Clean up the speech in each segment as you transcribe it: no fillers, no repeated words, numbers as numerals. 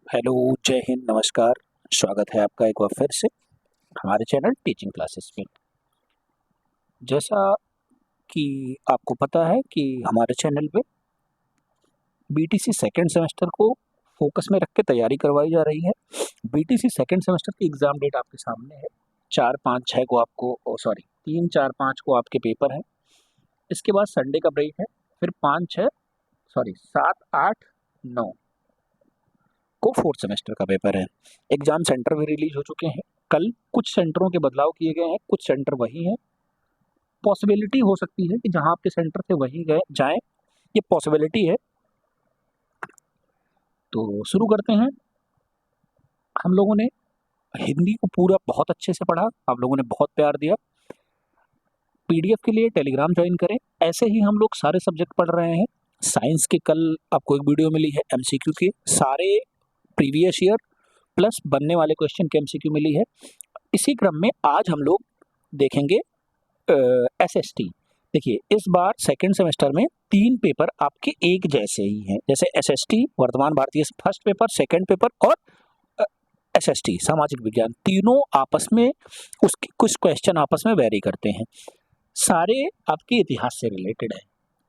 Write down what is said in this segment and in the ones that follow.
Hello, जय हिंद, नमस्कार। स्वागत है आपका एक बार फिर से हमारे चैनल टीचिंग क्लासेस में। जैसा कि आपको पता है कि हमारे चैनल पे बीटीसी सेकंड सेमेस्टर को फोकस में रख के तैयारी करवाई जा रही है। बीटीसी सेकंड सेमेस्टर की एग्ज़ाम डेट आपके सामने है। 4, 5, 6 को आपको 3, 4, 5 को आपके पेपर हैं। इसके बाद संडे का ब्रेक है। फिर 7, 8, 9 को फोर्थ सेमेस्टर का पेपर है। एग्जाम सेंटर भी रिलीज हो चुके हैं। कल कुछ सेंटरों के बदलाव किए गए हैं, कुछ सेंटर वही हैं। पॉसिबिलिटी हो सकती है कि जहां आपके सेंटर थे वही गए जाएं, ये पॉसिबिलिटी है। तो शुरू करते हैं। हम लोगों ने हिंदी को पूरा बहुत अच्छे से पढ़ा, आप लोगों ने बहुत प्यार दिया। पीडीएफ के लिए टेलीग्राम ज्वाइन करें। ऐसे ही हम लोग सारे सब्जेक्ट पढ़ रहे हैं। साइंस के कल आपको एक वीडियो मिली है एमसीक्यू के, सारे प्रीवियस ईयर प्लस बनने वाले क्वेश्चन के एमसीक्यू मिली है। इसी क्रम में आज हम लोग देखेंगे एसएसटी। देखिए, इस बार सेकंड सेमेस्टर में 3 पेपर आपके एक जैसे ही हैं, जैसे एसएसटी वर्तमान भारतीय फर्स्ट पेपर, सेकंड पेपर और एसएसटी सामाजिक विज्ञान, तीनों आपस में उसके कुछ क्वेश्चन आपस में वेरी करते हैं। सारे आपके इतिहास से रिलेटेड है,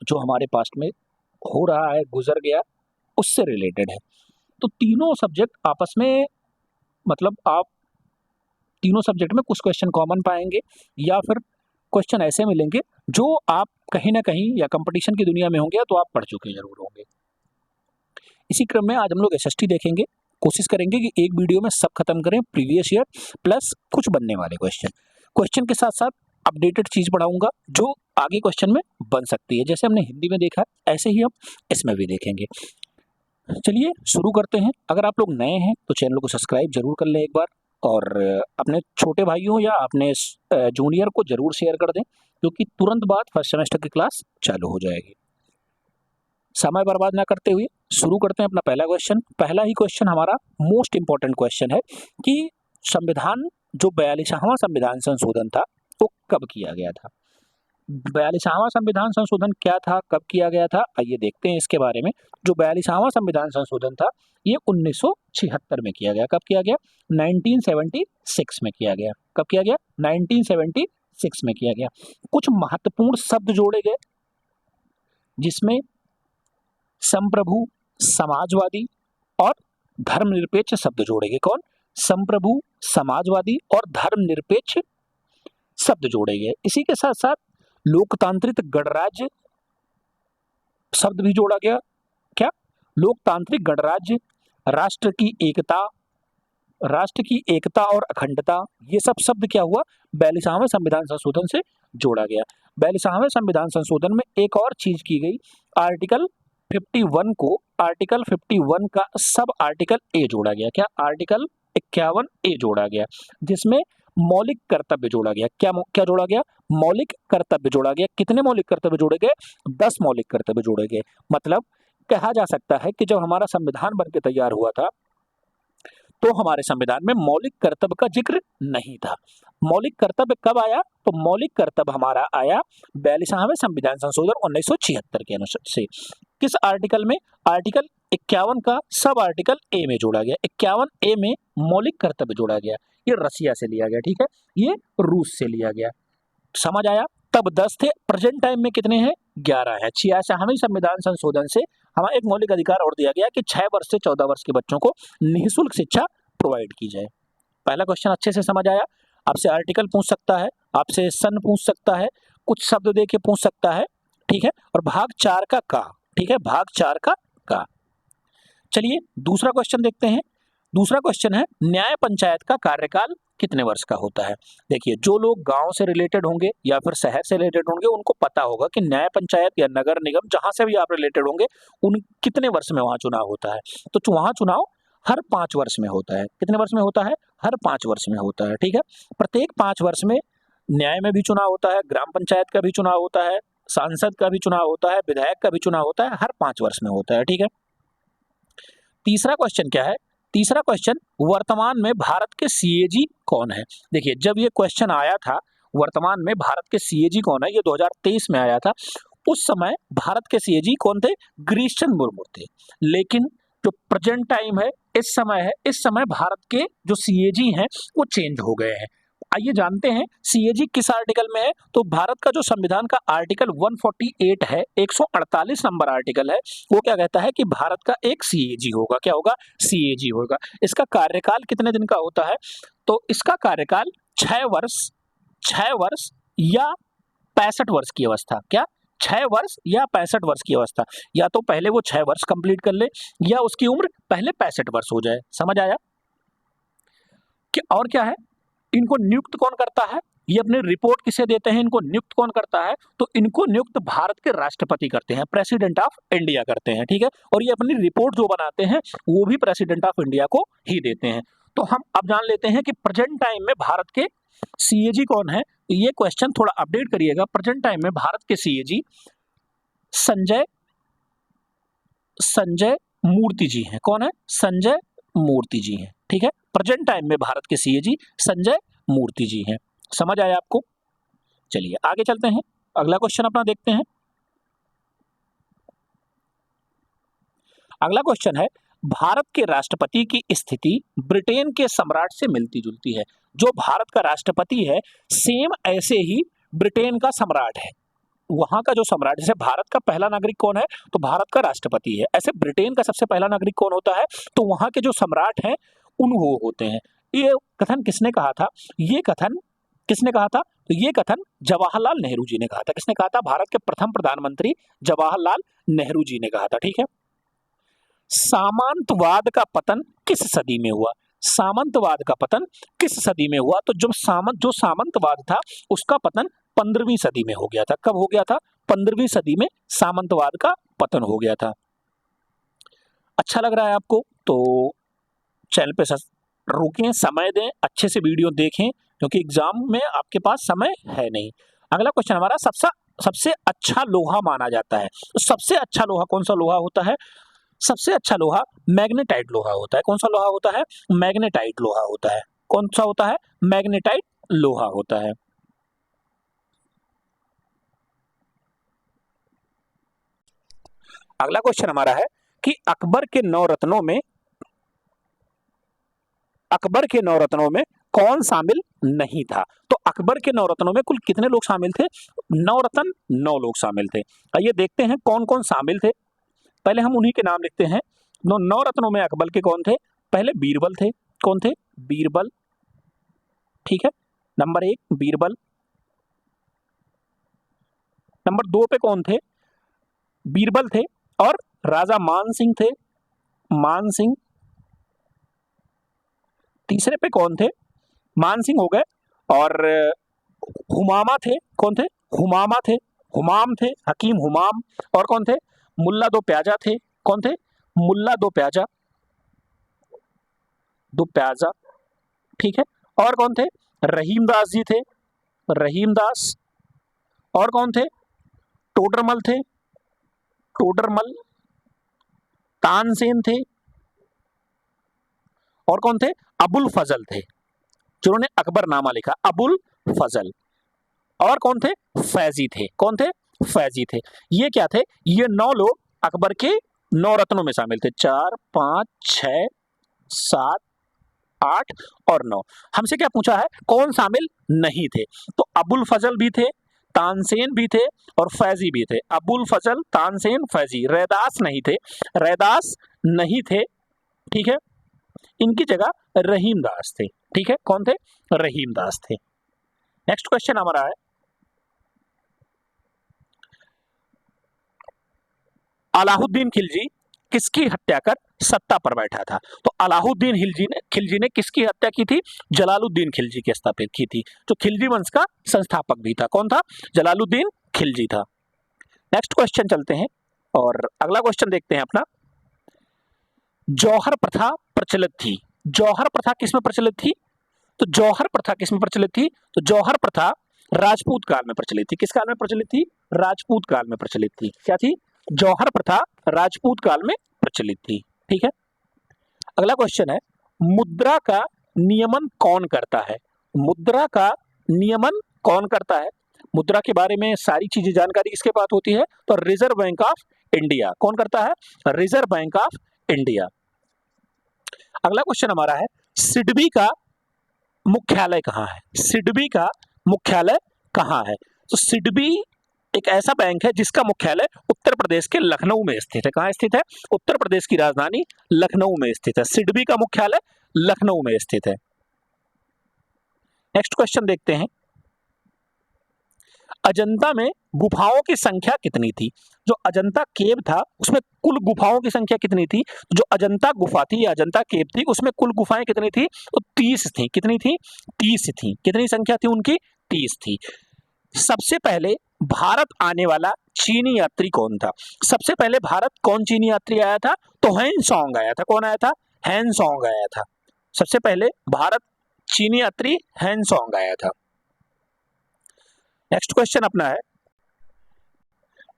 जो हमारे पास्ट में हो रहा है, गुजर गया, उससे रिलेटेड है। तो तीनों सब्जेक्ट आपस में, मतलब आप तीनों सब्जेक्ट में कुछ क्वेश्चन कॉमन पाएंगे या फिर क्वेश्चन ऐसे मिलेंगे जो आप कहीं ना कहीं या कंपटीशन की दुनिया में होंगे तो आप पढ़ चुके जरूर होंगे। इसी क्रम में आज हम लोग एसएसटी देखेंगे। कोशिश करेंगे कि एक वीडियो में सब खत्म करें, प्रीवियस ईयर प्लस कुछ बनने वाले क्वेश्चन के साथ साथ अपडेटेड चीज पढ़ाऊंगा जो आगे क्वेश्चन में बन सकती है। जैसे हमने हिंदी में देखा ऐसे ही हम इसमें भी देखेंगे। चलिए शुरू करते हैं। अगर आप लोग नए हैं तो चैनल को सब्सक्राइब जरूर कर लें एक बार, और अपने छोटे भाइयों या अपने जूनियर को जरूर शेयर कर दें, क्योंकि तुरंत बाद फर्स्ट सेमेस्टर की क्लास चालू हो जाएगी। समय बर्बाद ना करते हुए शुरू करते हैं अपना पहला क्वेश्चन। पहला ही क्वेश्चन हमारा मोस्ट इंपॉर्टेंट क्वेश्चन है कि संविधान, जो 42वां संविधान संशोधन था, वो कब किया गया था। 42वां संविधान संशोधन क्या था, कब किया गया था, आइए देखते हैं इसके बारे में। जो 42वां संविधान संशोधन था ये 1976 में किया गया। कब किया गया? 1976 में किया गया। कब किया गया? 1976 में किया गया। कुछ महत्वपूर्ण शब्द जोड़े गए जिसमें संप्रभु, समाजवादी और धर्मनिरपेक्ष शब्द जोड़े गए। कौन? संप्रभु, समाजवादी और धर्मनिरपेक्ष शब्द जोड़े गए। इसी के साथ साथ लोकतांत्रिक गणराज्य शब्द भी जोड़ा गया। क्या? लोकतांत्रिक गणराज्य, राष्ट्र की एकता और अखंडता, ये सब शब्द क्या हुआ? 42वें संविधान संशोधन से जोड़ा गया। 42वें संविधान संशोधन में एक और चीज की गई, आर्टिकल 51 को, आर्टिकल 51 का सब आर्टिकल ए जोड़ा गया। क्या? आर्टिकल 51 ए जोड़ा गया, जिसमें मौलिक कर्तव्य जोड़ा गया। क्या जोड़ा गया? मौलिक कर्तव्य जोड़ा गया। कितने मौलिक कर्तव्य जोड़े गए? 10 मौलिक कर्तव्य जोड़े गए। मतलब कहा जा सकता है कि जब हमारा संविधान बनके तैयार हुआ था तो हमारे संविधान में मौलिक कर्तव्य का जिक्र नहीं था। मौलिक कर्तव्य कब आया? तो मौलिक कर्तव्य हमारा आया 42वें संविधान संशोधन 1976 के अनुसार से। किस आर्टिकल में? आर्टिकल 51 का सब आर्टिकल ए में जोड़ा गया। 51 ए में मौलिक कर्तव्य जोड़ा गया। ये रसिया से लिया गया, ठीक है, ये रूस से लिया गया। समझ आया? तब 10 थे, प्रेजेंट टाइम में कितने हैं? 11 है। 86वें संविधान संशोधन से हमें एक मौलिक अधिकार और दिया गया कि 6 वर्ष से 14 वर्ष के बच्चों को निःशुल्क शिक्षा प्रोवाइड की जाए। पहला क्वेश्चन अच्छे से समझ आया? आपसे आर्टिकल पूछ सकता है, आपसे सन पूछ सकता है, कुछ शब्द दे के पूछ सकता है, ठीक है, और भाग 4 का, ठीक है, भाग 4 का। चलिए दूसरा क्वेश्चन देखते हैं। दूसरा क्वेश्चन है, न्याय पंचायत का कार्यकाल कितने वर्ष का होता है? देखिए, जो लोग गांव से रिलेटेड होंगे या फिर शहर से रिलेटेड होंगे उनको पता होगा कि न्याय पंचायत या नगर निगम, जहां से भी आप रिलेटेड होंगे, उन कितने वर्ष में वहां चुनाव होता है। तो वहां चुनाव हर 5 वर्ष में होता है। कितने वर्ष में होता है? हर 5 वर्ष में होता है, ठीक है। प्रत्येक 5 वर्ष में न्याय में भी चुनाव होता है, ग्राम पंचायत का भी चुनाव होता है, सांसद का भी चुनाव होता है, विधायक का भी चुनाव होता है, हर 5 वर्ष में होता है, ठीक है। तीसरा क्वेश्चन क्या है? तीसरा क्वेश्चन, वर्तमान में भारत के सीएजी कौन है? देखिए, जब ये क्वेश्चन आया था, वर्तमान में भारत के सीएजी कौन है, ये 2023 में आया था। उस समय भारत के सीएजी कौन थे? गिरीश चंद्र मुर्मू थे। लेकिन जो प्रेजेंट टाइम है इस समय भारत के जो सीएजी हैं वो चेंज हो गए हैं। आइए जानते हैं सीएजी किस आर्टिकल में है। तो भारत का जो संविधान का आर्टिकल 148 है, 148 नंबर आर्टिकल है, वो क्या कहता है कि भारत का एक सीएजी होगा। क्या होगा? सीएजी होगा। इसका कार्यकाल कितने दिन का होता है? तो इसका कार्यकाल 6 वर्ष या 65 वर्ष की अवस्था। क्या? 6 वर्ष या 65 वर्ष की अवस्था। या तो पहले वो 6 वर्ष कंप्लीट कर ले या उसकी उम्र पहले 65 वर्ष हो जाए। समझ आया? कि और क्या है? इनको नियुक्त कौन करता है? ये अपनी रिपोर्ट किसे देते हैं? इनको नियुक्त कौन करता है? तो इनको नियुक्त भारत के राष्ट्रपति करते हैं, प्रेसिडेंट ऑफ इंडिया करते हैं। ठीक है, और ये अपनी रिपोर्ट जो बनाते हैं वो भी प्रेसिडेंट ऑफ इंडिया को ही देते हैं। तो हम अब जान लेते हैं कि प्रेजेंट टाइम में भारत के सीएजी कौन है। ये क्वेश्चन थोड़ा अपडेट करिएगा। प्रेजेंट टाइम में भारत के सीएजी संजय मूर्ति जी हैं। कौन है? संजय मूर्ति जी हैं। ठीक है, प्रेजेंट टाइम में भारत के सीएजी संजय मूर्ति जी हैं। समझ आया आपको? चलिए आगे चलते हैं, अगला क्वेश्चन अपना देखते हैं। अगला क्वेश्चन है, भारत के राष्ट्रपति की स्थिति ब्रिटेन के सम्राट से मिलती जुलती है। जो भारत का राष्ट्रपति है सेम ऐसे ही ब्रिटेन का सम्राट है। वहां का जो सम्राट, जैसे भारत का पहला नागरिक कौन है? तो भारत का राष्ट्रपति है। ऐसे ब्रिटेन का सबसे पहला नागरिक कौन होता है? तो वहां के जो सम्राट हैं वो होते हैं। ये कथन किसने कहा था? ये कथन किसने कहा था? तो ये कथन जवाहरलाल नेहरू जी ने कहा था। किसने कहा था? भारत के प्रथम प्रधानमंत्री जवाहरलाल नेहरू जी ने कहा था। ठीक है, सामंतवाद का पतन किस सदी में हुआ? सामंतवाद का पतन किस सदी में हुआ? तो जो सामंतवाद था उसका पतन 15वीं सदी में हो गया था। कब हो गया था? 15वीं सदी में सामंतवाद का पतन हो गया था। अच्छा लग रहा है आपको? तो चैनल पे रुकें, समय दें, अच्छे से वीडियो देखें, क्योंकि एग्जाम में आपके पास समय है नहीं। अगला क्वेश्चन हमारा, सबसे अच्छा लोहा माना जाता है। तो सबसे अच्छा लोहा कौन सा लोहा होता है? सबसे अच्छा लोहा मैग्नेटाइट लोहा होता है। कौन सा लोहा होता है? मैग्नेटाइट लोहा होता है। कौन सा होता है? मैग्नेटाइट लोहा होता है। अगला क्वेश्चन हमारा है कि अकबर के 9 रत्नों में कौन शामिल नहीं था? तो अकबर के 9 रत्नों में कुल कितने लोग शामिल थे? 9 रत्न, 9 लोग शामिल थे। आइए देखते हैं कौन कौन शामिल थे। पहले हम उन्हीं के नाम लिखते हैं। 9 रत्नों में अकबर के कौन थे? पहले बीरबल थे। कौन थे? बीरबल। ठीक है, नंबर 1 बीरबल। नंबर 2 पे कौन थे? बीरबल थे और राजा मान सिंह थे, मान सिंह। तीसरे पे कौन थे? मान सिंह हो गए और हुमामा थे। कौन थे? हुमामा थे, हुमाम थे, हकीम हुमाम। और कौन थे? मुल्ला दो प्याजा थे। कौन थे? मुल्ला दो प्याजा, दो प्याजा। ठीक है, और कौन थे? रहीमदास जी थे, रहीमदास। और कौन थे? टोडरमल थे, टोडरमल। तानसेन थे। और कौन थे? अबुल फजल थे, जिन्होंने अकबरनामा लिखा, अबुल फजल। और कौन थे? फैजी थे। कौन थे? फैजी थे। ये क्या थे? ये 9 लोग अकबर के 9 रत्नों में शामिल थे। 4, 5, 6, 7, 8 और 9। हमसे क्या पूछा है? कौन शामिल नहीं थे? तो अबुल फजल भी थे, तानसेन भी थे और फैजी भी थे। अबुल फजल, तानसेन, फैजी। रैदास नहीं थे, रैदास नहीं थे। ठीक है, इनकी जगह रहीमदास थे। ठीक है, कौन थे? रहीमदास थे। नेक्स्ट क्वेश्चन हमारा है, अलाउद्दीन खिलजी किसकी हत्या कर सत्ता पर बैठा था? तो अलाउद्दीन खिलजी ने किसकी हत्या की थी? जलालुद्दीन खिलजी की स्थापित की थी, जो खिलजी वंश का संस्थापक भी था। कौन था? जलालुद्दीन खिलजी था। नेक्स्ट क्वेश्चन चलते हैं और अगला क्वेश्चन देखते हैं अपना, जौहर प्रथा प्रचलित थी। जौहर प्रथा किसमें प्रचलित थी? तो जौहर प्रथा किसमें प्रचलित थी? तो जौहर प्रथा राजपूत काल में प्रचलित थी। किस काल में प्रचलित थी? राजपूत काल में प्रचलित थी। क्या थी? जौहर प्रथा राजपूत काल में प्रचलित थी। ठीक है, अगला क्वेश्चन है, मुद्रा का नियमन कौन करता है? मुद्रा का नियमन कौन करता है? मुद्रा के बारे में सारी चीजें जानकारी किसके पास होती है? तो रिजर्व बैंक ऑफ इंडिया। कौन करता है? Reserve bank of India. अगला क्वेश्चन हमारा है, सिडबी का मुख्यालय कहाँ है? सिडबी का मुख्यालय कहाँ है? तो सिडबी एक ऐसा बैंक है जिसका मुख्यालय उत्तर प्रदेश के लखनऊ में स्थित है। कहाँ स्थित है? उत्तर प्रदेश की राजधानी लखनऊ में स्थित है। सिडबी का मुख्यालय लखनऊ में स्थित है। नेक्स्ट क्वेश्चन देखते हैं, अजंता में गुफाओं की संख्या कितनी थी? जो अजंता केव था उसमें कुल गुफाओं की संख्या कितनी थी? जो अजंता गुफा थी या अजंता केव थी उसमें कुल गुफाएं कितनी थी? तो 30 थी। कितनी थी? 30 थी। कितनी संख्या थी उनकी? 30 थी। सबसे पहले भारत आने वाला चीनी यात्री कौन था? सबसे पहले भारत कौन चीनी यात्री आया था? तो हेनसोंग आया था। कौन आया था? हेनसोंग आया था। सबसे पहले भारत चीनी यात्री हेनसोंग आया था। नेक्स्ट क्वेश्चन अपना है,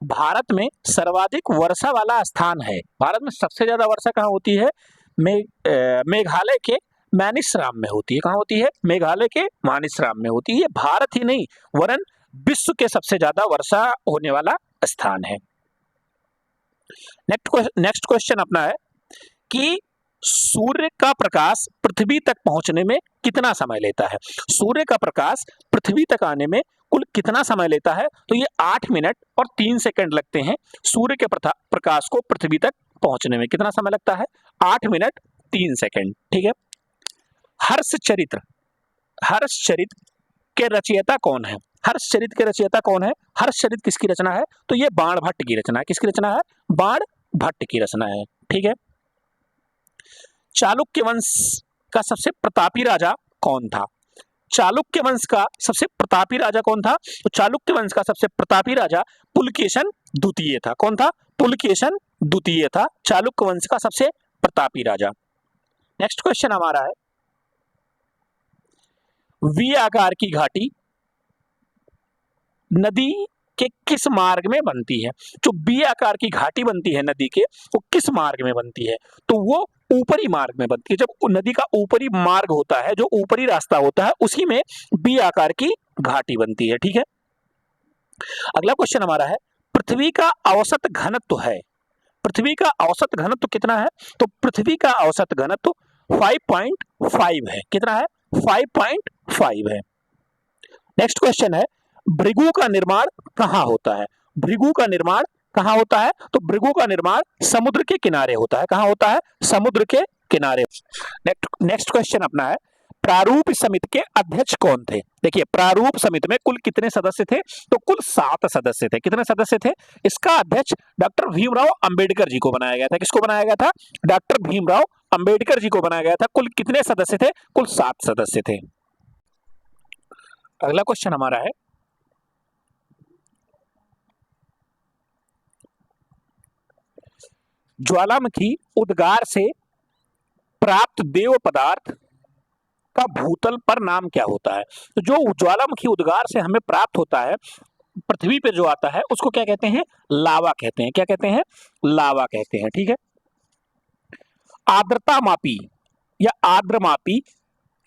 भारत में सर्वाधिक वर्षा वाला स्थान है। भारत में सबसे ज्यादा वर्षा कहाँ होती है? मेघालय के मानिसराम में होती है। कहाँ होती है? मेघालय के मानिसराम में होती है। भारत ही नहीं वरन विश्व के सबसे ज्यादा वर्षा होने वाला स्थान है। नेक्स्ट क्वेश्चन अपना है कि सूर्य का प्रकाश पृथ्वी तक पहुंचने में कितना समय लेता है? सूर्य का प्रकाश पृथ्वी तक आने में कुल कितना समय लेता है? तो ये 8 मिनट और 3 सेकंड लगते हैं सूर्य के प्रकाश को पृथ्वी तक पहुंचने में। कितना समय लगता है? 8 मिनट 3 सेकंड। ठीक है। हर्षचरित के रचयिता कौन है? हर्षचरित के रचयिता कौन है? हर्षचरित किसकी रचना है? तो ये बाणभट्ट की रचना है। किसकी रचना है? बाणभट्ट की रचना है। ठीक है। चालुक्य वंश का सबसे प्रतापी राजा कौन था? चालुक्य वंश का सबसे प्रतापी राजा कौन था? तो चालुक्य वंश का सबसे प्रतापी राजा पुलकेशन द्वितीय था। कौन था? पुलकेशन द्वितीय था चालुक्य वंश का सबसे प्रतापी राजा। नेक्स्ट क्वेश्चन हमारा है, वी आकार की घाटी नदी के किस मार्ग में बनती है? जो वी आकार की घाटी बनती है नदी के, वो किस मार्ग में बनती है? तो वो ऊपरी मार्ग में बनती है। जब नदी का ऊपरी मार्ग होता है, जो ऊपरी रास्ता होता है, उसी में वी आकार की घाटी बनती है। ठीक है। अगला क्वेश्चन हमारा है, पृथ्वी का औसत घनत्व है। पृथ्वी का औसत घनत्व कितना है? तो पृथ्वी का औसत घनत्व 5.5 है। कितना है? 5.5 है। नेक्स्ट क्वेश्चन है, भृगु का निर्माण कहाँ होता है? भृगु का निर्माण कहाँ होता है? तो भृगु का निर्माण समुद्र के किनारे होता है। कहाँ होता है? समुद्र के किनारे। नेक्स्ट क्वेश्चन अपना है, प्रारूप समिति के अध्यक्ष कौन थे? देखिए, प्रारूप समिति में कुल कितने सदस्य थे? तो कुल 7 सदस्य थे। कितने सदस्य थे? इसका अध्यक्ष डॉक्टर भीमराव अंबेडकर जी को बनाया गया था। किसको बनाया गया था? डॉक्टर भीमराव अंबेडकर जी को बनाया गया था। कुल कितने सदस्य थे? कुल 7 सदस्य थे। अगला क्वेश्चन हमारा है, ज्वालामुखी उद्गार से प्राप्त देव पदार्थ का भूतल पर नाम क्या होता है? तो जो ज्वालामुखी उद्गार से हमें प्राप्त होता है पृथ्वी पे जो आता है उसको क्या कहते हैं? लावा कहते हैं। क्या कहते हैं? लावा कहते हैं। ठीक है। आर्द्रता मापी या आर्द्रमापी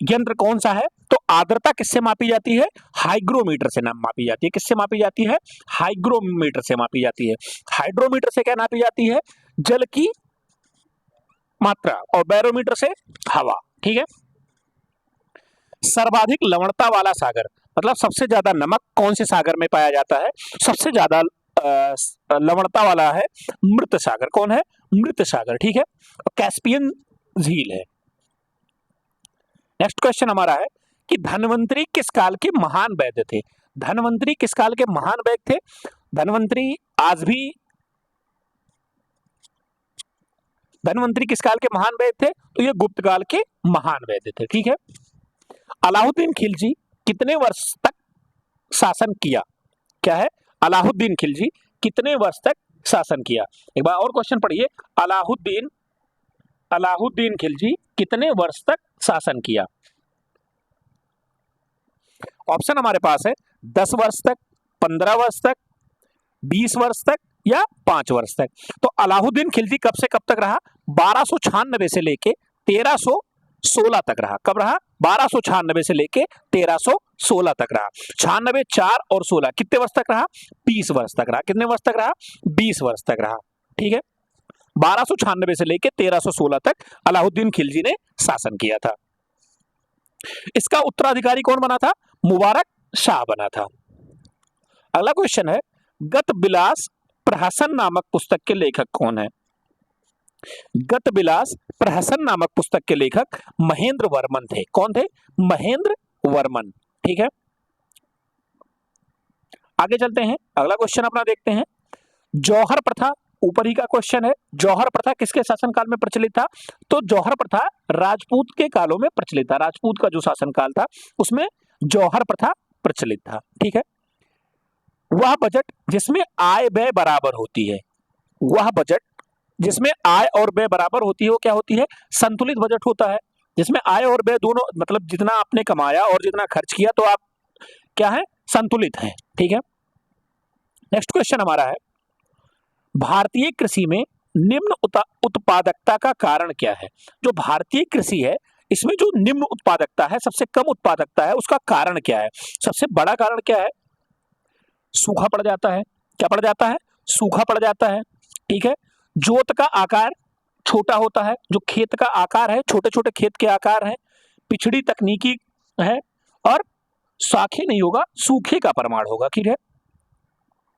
यंत्र कौन सा है? तो आर्द्रता किससे मापी जाती है? हाइग्रोमीटर से मापी जाती है। किससे मापी जाती है? हाइग्रोमीटर से मापी जाती है। हाइड्रोमीटर से क्या नापी जाती है? जल की मात्रा, और बैरोमीटर से हवा। ठीक है। सर्वाधिक लवणता वाला सागर, मतलब सबसे ज्यादा नमक कौन से सागर में पाया जाता है? सबसे ज्यादा लवणता वाला है मृत सागर। कौन है? मृत सागर। ठीक है। और कैस्पियन झील है। नेक्स्ट क्वेश्चन हमारा है कि धन्वंतरी किस काल के महान वैद्य थे? धन्वंतरी किस काल के महान वैद्य थे? धन्वंतरी किस काल के महान वैद्य थे? तो ये गुप्त काल के महान वैद्य थे। ठीक है। अलाउद्दीन खिलजी कितने वर्ष तक शासन किया? क्या है? अलाउद्दीन खिलजी कितने वर्ष तक शासन किया? एक बार और क्वेश्चन पढ़िए, अलाउद्दीन खिलजी कितने वर्ष तक शासन किया? ऑप्शन हमारे पास है 10 वर्ष तक, 15 वर्ष तक, 20 वर्ष तक या 5 वर्ष तक। तो अलाउद्दीन खिलजी कब से कब तक रहा? 1296 से लेके 1316 तक रहा। कब रहा? 1296 से लेके 1316 तक रहा। 96, 4 और 16 कितने वर्ष तक रहा? 20 वर्ष तक रहा। कितने वर्ष तक रहा? 20 वर्ष तक रहा। ठीक है। 1296 से लेकर 1316 तक अलाउद्दीन खिलजी ने शासन किया था। इसका उत्तराधिकारी कौन बना था? मुबारक शाह बना था। अगला क्वेश्चन है, गत विलास प्रहसन नामक पुस्तक के लेखक कौन है? गत विलास प्रहसन नामक पुस्तक के लेखक महेंद्र वर्मन थे। कौन थे? महेंद्र वर्मन। ठीक है, आगे चलते हैं, अगला क्वेश्चन अपना देखते हैं। जौहर प्रथा, ऊपर ही का क्वेश्चन है, जौहर प्रथा किसके शासनकाल में प्रचलित था? तो जौहर प्रथा राजपूत के कालों में प्रचलित था। राजपूत का जो शासनकाल था उसमें जौहर प्रथा प्रचलित था। ठीक है, वह बजट जिसमें आय व्यय बराबर होती है, वह बजट जिसमें आय और व्यय बराबर होती है वो क्या होती है? संतुलित बजट होता है, जिसमें आय और व्यय दोनों, मतलब जितना आपने कमाया और जितना खर्च किया तो आप क्या है? संतुलित हैं। ठीक है, नेक्स्ट क्वेश्चन हमारा है, भारतीय कृषि में निम्न उत्पादकता का कारण क्या है? जो भारतीय कृषि है इसमें जो निम्न उत्पादकता है, सबसे कम उत्पादकता है, उसका कारण क्या है? सबसे बड़ा कारण क्या है? सूखा पड़ जाता है। क्या पड़ जाता है? सूखा पड़ जाता है। ठीक है, जोत का आकार छोटा होता है, जो खेत का आकार है, छोटे छोटे खेत के आकार है, पिछड़ी तकनीकी है, और साखे नहीं होगा, सूखे का प्रमाण होगा। ठीक है,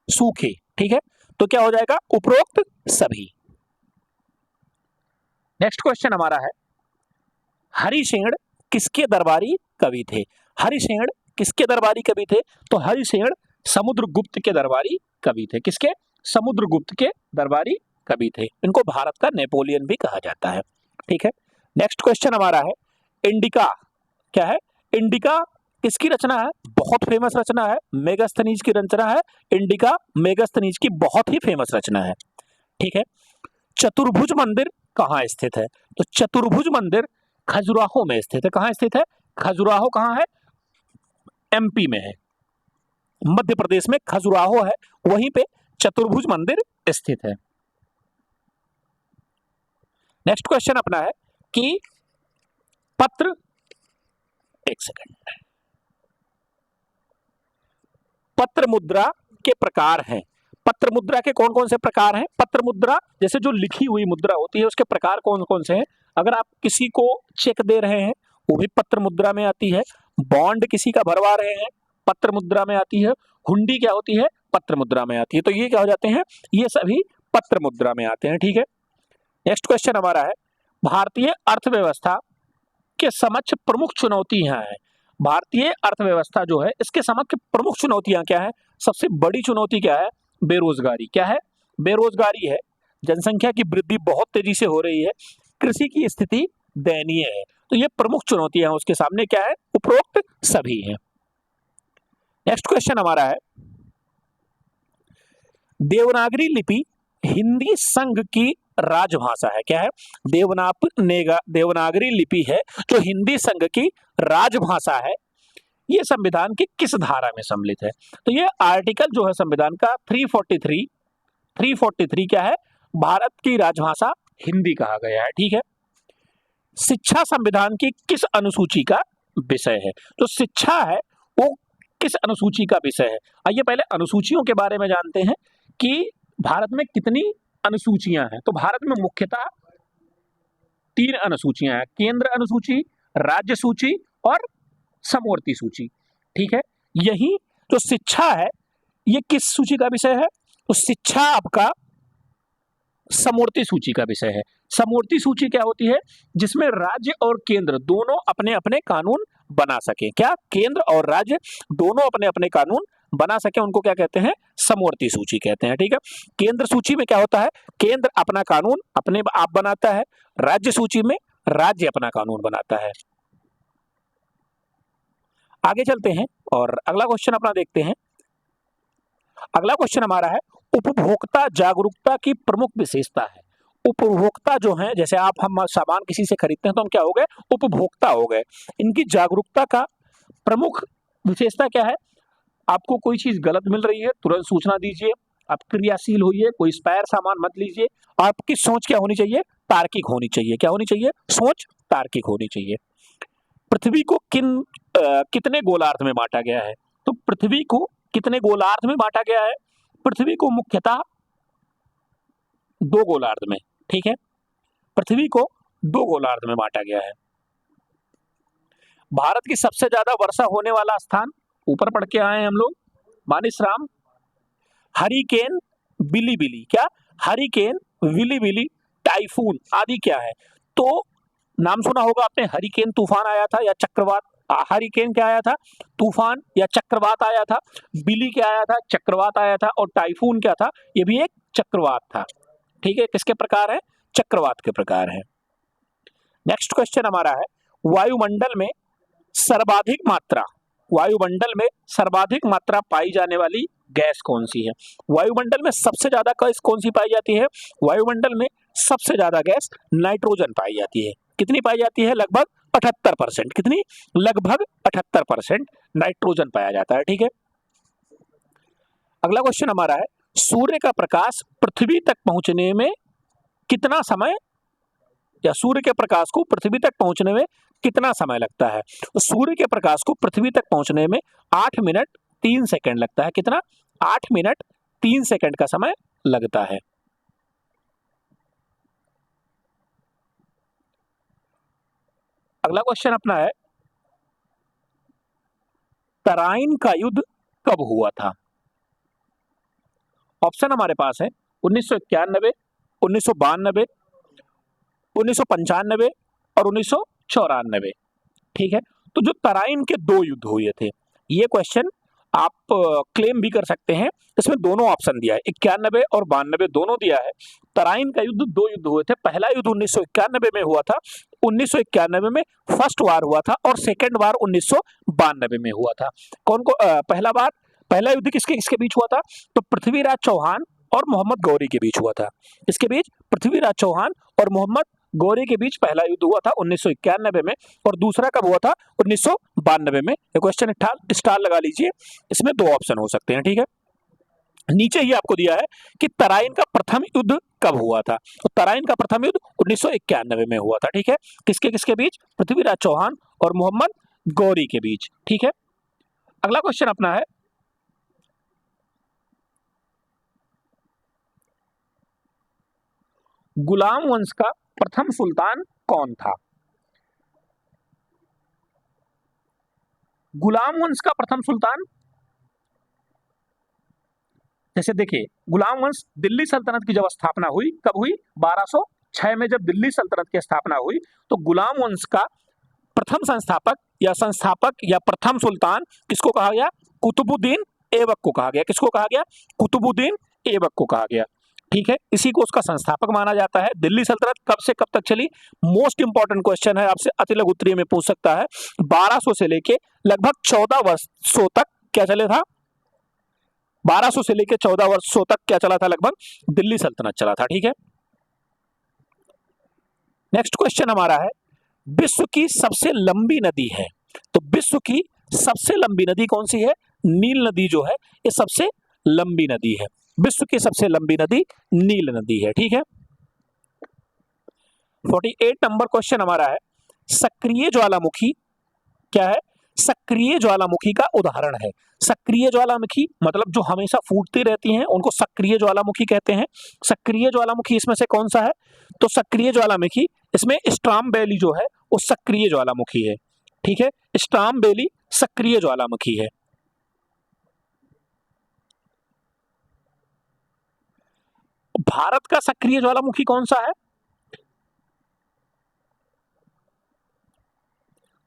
सूखे। ठीक है, तो क्या हो जाएगा? उपरोक्त सभी। नेक्स्ट क्वेश्चन हमारा है, हरिसेन किसके दरबारी कवि थे? हरिसेन किसके दरबारी कवि थे? तो हरिसेन समुद्रगुप्त के दरबारी कवि थे। किसके? समुद्रगुप्त के दरबारी कवि थे। इनको भारत का नेपोलियन भी कहा जाता है। ठीक है, नेक्स्ट क्वेश्चन हमारा है, इंडिका क्या है? इंडिका किसकी रचना है? बहुत फेमस रचना है, मेगास्थनीज की रचना है। इंडिका मेगास्थनीज की बहुत ही फेमस रचना है। ठीक है, चतुर्भुज मंदिर कहाँ स्थित है? तो चतुर्भुज मंदिर खजुराहो में स्थित है। कहाँ स्थित है? खजुराहो कहाँ है? एमपी में है, मध्य प्रदेश में खजुराहो है, वहीं पे चतुर्भुज मंदिर स्थित है। नेक्स्ट क्वेश्चन अपना है कि पत्र, एक सेकंड, पत्र मुद्रा के प्रकार हैं। पत्र मुद्रा के कौन कौन से प्रकार हैं? पत्र मुद्रा जैसे जो लिखी हुई मुद्रा होती है उसके प्रकार कौन कौन से हैं? अगर आप किसी को चेक दे रहे हैं वो भी पत्र मुद्रा में आती है, बॉन्ड किसी का भरवा रहे हैं पत्र मुद्रा में आती है, हुंडी क्या होती है? पत्र मुद्रा में आती है। तो ये क्या हो जाते हैं? ये सभी पत्र मुद्रा में आते हैं। ठीक है, नेक्स्ट क्वेश्चन हमारा है, भारतीय अर्थव्यवस्था के समक्ष प्रमुख चुनौतियां हैं। भारतीय अर्थव्यवस्था जो है इसके समक्ष प्रमुख चुनौतियां क्या है? सबसे बड़ी चुनौती क्या है? बेरोजगारी। क्या है? बेरोजगारी है। जनसंख्या की वृद्धि बहुत तेजी से हो रही है, कृषि की स्थिति दयनीय है। तो ये प्रमुख चुनौतियां उसके सामने क्या है? उपरोक्त सभी हैं। नेक्स्ट क्वेश्चन हमारा है, देवनागरी लिपि हिंदी संघ की राजभाषा है। क्या है? देवनागरी लिपि है जो हिंदी संघ की राजभाषा है। ये संविधान की किस धारा में सम्मिलित है? तो ये आर्टिकल जो है संविधान का 343 क्या है? भारत की राजभाषा हिंदी कहा गया है। ठीक है, शिक्षा संविधान की किस अनुसूची का विषय है? तो शिक्षा है वो किस अनुसूची का विषय है? आइए पहले अनुसूचियों के बारे में जानते हैं कि भारत में कितनी अनुसूचियां हैं। तो भारत में मुख्यतः 3 अनुसूचियां हैं, केंद्र अनुसूची, राज्य सूची और समवर्ती सूची। ठीक है, यही जो शिक्षा है ये किस सूची का विषय है? तो शिक्षा आपका समवर्ती सूची का विषय है। समवर्ती सूची क्या होती है? जिसमें राज्य और केंद्र दोनों अपने अपने कानून बना सके। क्या? केंद्र और राज्य दोनों अपने अपने कानून बना सके, उनको क्या कहते हैं? समवर्ती सूची कहते हैं। ठीक है, केंद्र सूची में क्या होता है? केंद्र अपना कानून अपने आप बनाता है, राज्य सूची में राज्य अपना कानून बनाता है। आगे चलते हैं और अगला क्वेश्चन अपना देखते हैं। अगला क्वेश्चन हमारा है, उपभोक्ता जागरूकता की प्रमुख विशेषता है। उपभोक्ता जो है, जैसे हम सामान किसी से खरीदते हैं तो हम क्या हो गए? उपभोक्ता हो गए। इनकी जागरूकता का प्रमुख विशेषता क्या है? आपको कोई चीज गलत मिल रही है तुरंत सूचना दीजिए, आप क्रियाशील होइए, कोई स्पेयर सामान मत लीजिए। आपकी सोच क्या होनी चाहिए? तार्किक होनी चाहिए। क्या होनी चाहिए? सोच तार्किक होनी चाहिए। पृथ्वी को कितने गोलार्ध में बांटा गया है? तो पृथ्वी को कितने गोलार्ध में बांटा गया है? पृथ्वी को मुख्यतः 2 गोलार्ध में, ठीक है। पृथ्वी को 2 गोलार्ध में बांटा गया है। भारत की सबसे ज्यादा वर्षा होने वाला स्थान, ऊपर पढ़ के आए हैं हम लोग, मानिसराम, हरिकेन, बिलीबिली, क्या हरिकेन, बिलीबिली, टाइफून आदि क्या है? तो नाम सुना होगा आपने, हरिकेन तूफान आया था या चक्रवात, हरिकेन क्या आया था? तूफान या चक्रवात आया था। बिली क्या आया था? चक्रवात आया था। और टाइफून क्या था? ये भी एक चक्रवात था। ठीक है, किसके प्रकार है? चक्रवात के प्रकार है। नेक्स्ट क्वेश्चन हमारा है, वायुमंडल में सर्वाधिक मात्रा, वायुमंडल में सर्वाधिक मात्रा पाई जाने वाली गैस कौन सी है? वायुमंडल में सबसे ज्यादा गैस कौन सी पाई जाती है? वायुमंडल में सबसे ज्यादा गैस नाइट्रोजन पाई जाती है। कितनी पाई जाती है? लगभग 78%। कितनी? लगभग 78% नाइट्रोजन पाया जाता है। ठीक है, अगला क्वेश्चन हमारा है, सूर्य का प्रकाश पृथ्वी तक पहुंचने में कितना समय, या सूर्य के प्रकाश को पृथ्वी तक पहुंचने में कितना समय लगता है? तो सूर्य के प्रकाश को पृथ्वी तक पहुंचने में 8 मिनट 3 सेकंड लगता है। कितना? 8 मिनट 3 सेकंड का समय लगता है। अगला क्वेश्चन अपना है, तराइन का युद्ध कब हुआ था? ऑप्शन हमारे पास है 1991, 1992, 1995 और 1994। ठीक है, तो जो तराइन के 2 युद्ध हुए थे, ये क्वेश्चन आप क्लेम भी कर सकते हैं। इसमें दोनों ऑप्शन दिया है, 91 और 92 दोनों दिया है। तराइन का युद्ध 2 युद्ध हुए थे। पहला युद्ध 1991 में हुआ था, 1991 में फर्स्ट वार हुआ था, और सेकेंड वार 1992 में हुआ था। कौन को पहला युद्ध किसके किसके बीच हुआ था? तो पृथ्वीराज चौहान और मोहम्मद गौरी के बीच हुआ था। इसके बीच पृथ्वीराज चौहान और मोहम्मद गौरी के बीच पहला युद्ध हुआ था 1991 में, और दूसरा कब हुआ था? 1992 में। ये क्वेश्चन स्टार लगा लीजिए, इसमें 2 ऑप्शन हो सकते हैं। ठीक है, नीचे ही आपको दिया है कि तराइन का प्रथम युद्ध कब हुआ था। तो तराइन का प्रथम युद्ध 1991 में हुआ था। ठीक है, किसके किसके बीच? पृथ्वीराज चौहान और मोहम्मद गौरी के बीच। ठीक है, अगला क्वेश्चन अपना है, गुलाम वंश का प्रथम सुल्तान कौन था? गुलाम वंश का प्रथम सुल्तान, जैसे देखिए, गुलाम वंश दिल्ली सल्तनत की जब स्थापना हुई, कब हुई? 1206 में जब दिल्ली सल्तनत की स्थापना हुई, तो गुलाम वंश का प्रथम संस्थापक या प्रथम सुल्तान किसको कहा गया? कुतुबुद्दीन ऐबक को कहा गया। किसको कहा गया? कुतुबुद्दीन ऐबक को कहा गया। ठीक है, इसी को उसका संस्थापक माना जाता है। दिल्ली सल्तनत कब से कब तक चली? मोस्ट इंपॉर्टेंट क्वेश्चन है, आपसे अति लघु उत्तरीय में पूछ सकता है। 1200 से लेके लगभग 14 वर्षों तक क्या चले था? 1200 से लेके 14 वर्षों तक क्या चला था? लगभग दिल्ली सल्तनत चला था। ठीक है, नेक्स्ट क्वेश्चन हमारा है, विश्व की सबसे लंबी नदी है, तो विश्व की सबसे लंबी नदी कौन सी है? नील नदी जो है, ये सबसे लंबी नदी है। विश्व की सबसे लंबी नदी नील नदी है। ठीक है, 48 नंबर क्वेश्चन हमारा है, सक्रिय ज्वालामुखी क्या है? सक्रिय ज्वालामुखी का उदाहरण है। सक्रिय ज्वालामुखी मतलब जो हमेशा फूटती रहती हैं, उनको सक्रिय ज्वालामुखी कहते हैं। सक्रिय ज्वालामुखी इसमें से कौन सा है? तो सक्रिय ज्वालामुखी इसमें स्ट्राम जो है वो सक्रिय ज्वालामुखी है। ठीक है, स्ट्राम सक्रिय ज्वालामुखी है। भारत का सक्रिय ज्वालामुखी कौन सा है?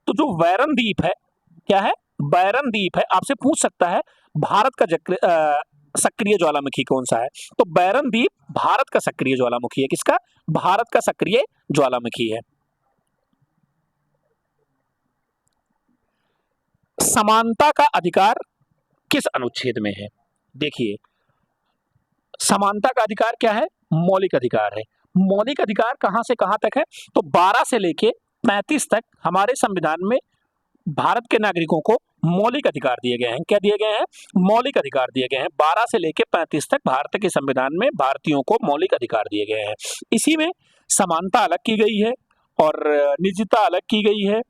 तो जो बैरन द्वीप है, क्या है? बैरन द्वीप है। आपसे पूछ सकता है भारत का सक्रिय ज्वालामुखी कौन सा है? तो बैरन द्वीप भारत का सक्रिय ज्वालामुखी है। किसका? भारत का सक्रिय ज्वालामुखी है। समानता का अधिकार किस अनुच्छेद में है? देखिए, समानता का अधिकार क्या है? मौलिक अधिकार है। मौलिक अधिकार कहां से कहां तक है? तो 12 से लेके 35 तक हमारे संविधान में भारत के नागरिकों को मौलिक अधिकार दिए गए हैं। क्या दिए गए हैं? मौलिक अधिकार दिए गए हैं। 12 से लेके 35 तक भारत के संविधान में भारतीयों को मौलिक अधिकार दिए गए हैं। इसी में समानता अलग की गई है, और निजता अलग की गई है,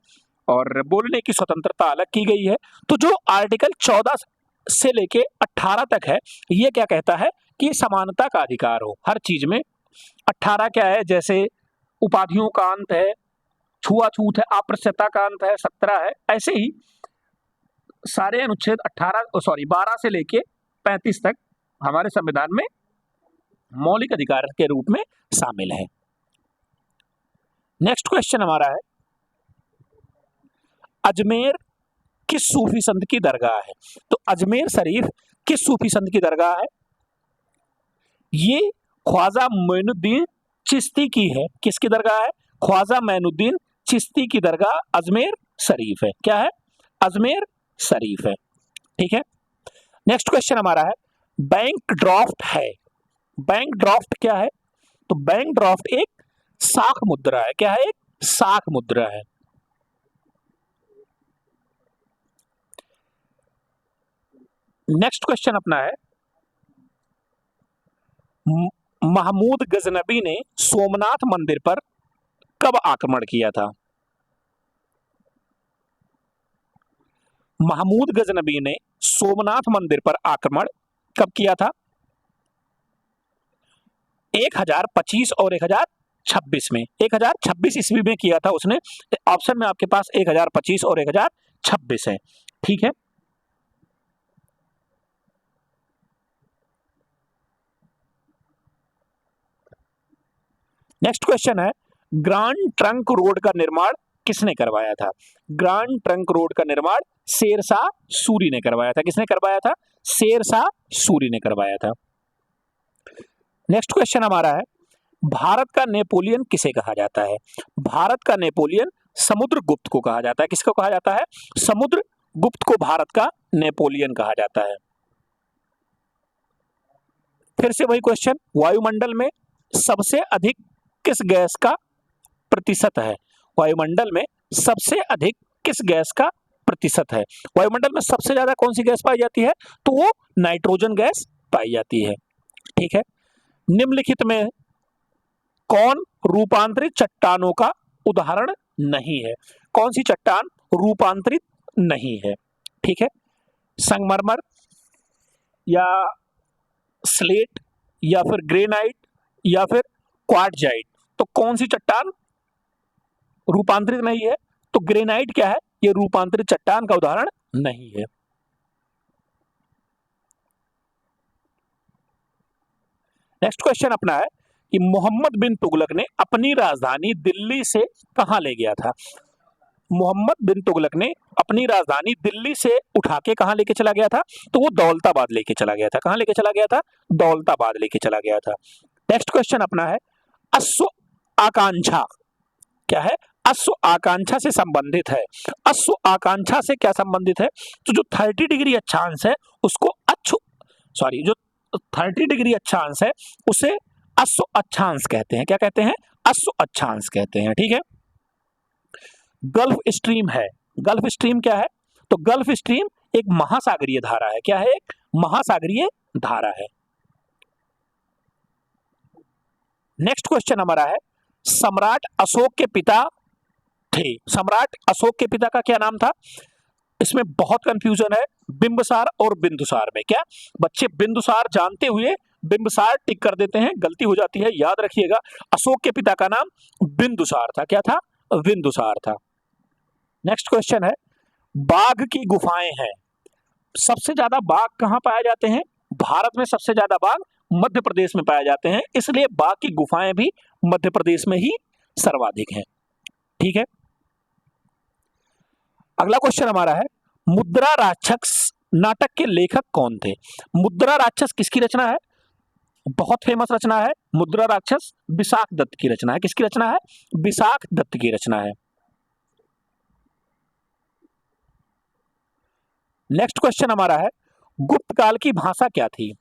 और बोलने की स्वतंत्रता अलग की गई है। तो जो आर्टिकल 14 से लेके 18 तक है, ये क्या कहता है कि समानता का अधिकार हो हर चीज में, 18 क्या है, जैसे उपाधियों का अंत है, छुआछूत है, अप्रत्यक्षता का अंत है, 17 है। ऐसे ही सारे अनुच्छेद 12 से लेके 35 तक हमारे संविधान में मौलिक अधिकार के रूप में शामिल है। नेक्स्ट क्वेश्चन हमारा है, अजमेर किस सूफी संत की दरगाह है? तो अजमेर शरीफ किस सूफी संत की दरगाह है? ये ख्वाजा मोइनुद्दीन चिश्ती की है। किसकी दरगाह है? ख्वाजा मोइनुद्दीन चिश्ती की दरगाह अजमेर शरीफ है। क्या है? अजमेर शरीफ है। ठीक है। नेक्स्ट क्वेश्चन हमारा है, बैंक ड्राफ्ट है। बैंक ड्राफ्ट क्या है? तो बैंक ड्राफ्ट एक साख मुद्रा है। क्या है? एक साख मुद्रा है। नेक्स्ट क्वेश्चन अपना है, महमूद गजनबी ने सोमनाथ मंदिर पर कब आक्रमण किया था? महमूद गजनबी ने सोमनाथ मंदिर पर आक्रमण कब किया था? 1025 और 1026 में। 1026 ईस्वी में किया था उसने। ऑप्शन में आपके पास 1025 और 1026 है। ठीक है। नेक्स्ट क्वेश्चन है, ग्रांड ट्रंक रोड का निर्माण किसने करवाया था? ग्रांड ट्रंक रोड का निर्माण शेरशाह सूरी ने करवाया था। किसने करवाया था? शेरशाह सूरी ने करवाया था। नेक्स्ट क्वेश्चन हमारा है, भारत का नेपोलियन किसे कहा जाता है? भारत का नेपोलियन समुद्रगुप्त को कहा जाता है। किसको कहा जाता है? समुद्रगुप्त को भारत का नेपोलियन कहा जाता है। फिर से वही क्वेश्चन, वायुमंडल में सबसे अधिक किस गैस का प्रतिशत है? वायुमंडल में सबसे अधिक किस गैस का प्रतिशत है? वायुमंडल में सबसे ज्यादा कौन सी गैस पाई जाती है? तो वो नाइट्रोजन गैस पाई जाती है। ठीक है। निम्नलिखित में कौन रूपांतरित चट्टानों का उदाहरण नहीं है? कौन सी चट्टान रूपांतरित नहीं है? ठीक है। संगमरमर या स्लेट या फिर ग्रेनाइट या फिर क्वार्टजाइट। तो कौन सी चट्टान रूपांतरित नहीं है? तो ग्रेनाइट क्या है? ये रूपांतरित चट्टान का उदाहरण नहीं है। नेक्स्ट क्वेश्चन अपना है कि मोहम्मद बिन तुगलक ने अपनी राजधानी दिल्ली से कहां ले गया था? मोहम्मद बिन तुगलक ने अपनी राजधानी दिल्ली से उठा के कहां लेके चला गया था? तो वो दौलताबाद लेके चला गया था। कहां लेके चला गया था? दौलताबाद लेके चला गया था। नेक्स्ट क्वेश्चन अपना है, अश्व आकांक्षा क्या है? अश्व आकांक्षा से संबंधित है। अश्व आकांक्षा से क्या संबंधित है? तो जो 30 डिग्री अक्षांश है उसको जो 30 डिग्री अक्षांश है उसे अश्व अक्षांश कहते हैं। क्या कहते हैं? अश्व अक्षांश कहते हैं। ठीक है। गल्फ स्ट्रीम है। गल्फ स्ट्रीम क्या है? तो गल्फ स्ट्रीम एक महासागरीय धारा है। क्या है? एक महासागरीय धारा है। नेक्स्ट क्वेश्चन हमारा है, सम्राट अशोक के पिता थे। सम्राट अशोक के पिता का क्या नाम था? इसमें बहुत कंफ्यूजन है बिंबिसार और बिंदुसार में। क्या बच्चे बिंदुसार जानते हुए बिंबिसार टिक कर देते हैं, गलती हो जाती है, याद रखिएगा। अशोक के पिता का नाम बिंदुसार था। क्या था? बिंदुसार था। नेक्स्ट क्वेश्चन है, बाघ की गुफाएं हैं। सबसे ज्यादा बाघ कहां पाए जाते हैं? भारत में सबसे ज्यादा बाघ मध्य प्रदेश में पाए जाते हैं, इसलिए बाघ की गुफाएं भी मध्य प्रदेश में ही सर्वाधिक हैं। ठीक है। अगला क्वेश्चन हमारा है, मुद्रा राक्षस नाटक के लेखक कौन थे? मुद्रा राक्षस किसकी रचना है? बहुत फेमस रचना है मुद्रा राक्षस, विशाख दत्त की रचना है। किसकी रचना है? विशाख दत्त की रचना है। नेक्स्ट क्वेश्चन हमारा है, गुप्त काल की भाषा क्या थी?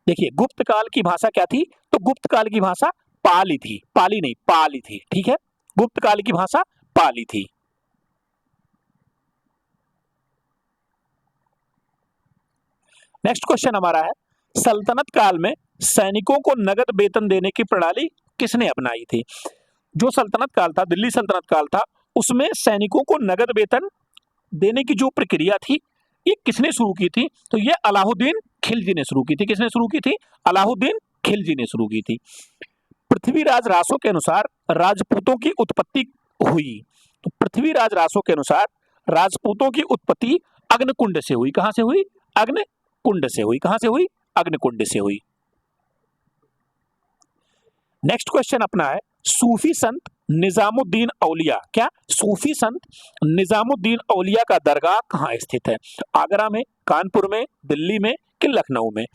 देखिए, गुप्त काल की भाषा क्या थी? तो गुप्त काल की भाषा पाली थी। पाली नहीं, पाली थी। ठीक है। गुप्त काल की भाषा पाली थी। नेक्स्ट क्वेश्चन हमारा है, सल्तनत काल में सैनिकों को नगद वेतन देने की प्रणाली किसने अपनाई थी? जो सल्तनत काल था, दिल्ली सल्तनत काल था, उसमें सैनिकों को नगद वेतन देने की जो प्रक्रिया थी ये किसने शुरू की थी? तो ये अलाउद्दीन खिलजी ने शुरू की थी। किसने शुरू की थी? अलाउद्दीन खिलजी ने शुरू की थी। पृथ्वीराज रासो के अनुसार राजपूतों की उत्पत्ति हुई। तो पृथ्वीराज रासो के अनुसार राजपूतों की उत्पत्ति अग्निकुंड से हुई। कहां से हुई? अग्निकुंड से हुई। कहां से हुई? अग्निकुंड से हुई। नेक्स्ट क्वेश्चन अपना है, सूफी संत निजामुद्दीन औलिया, क्या सूफी संत निजामुद्दीन औलिया का दरगाह कहाँ स्थित है? आगरा में, कानपुर में, दिल्ली में कि लखनऊ में?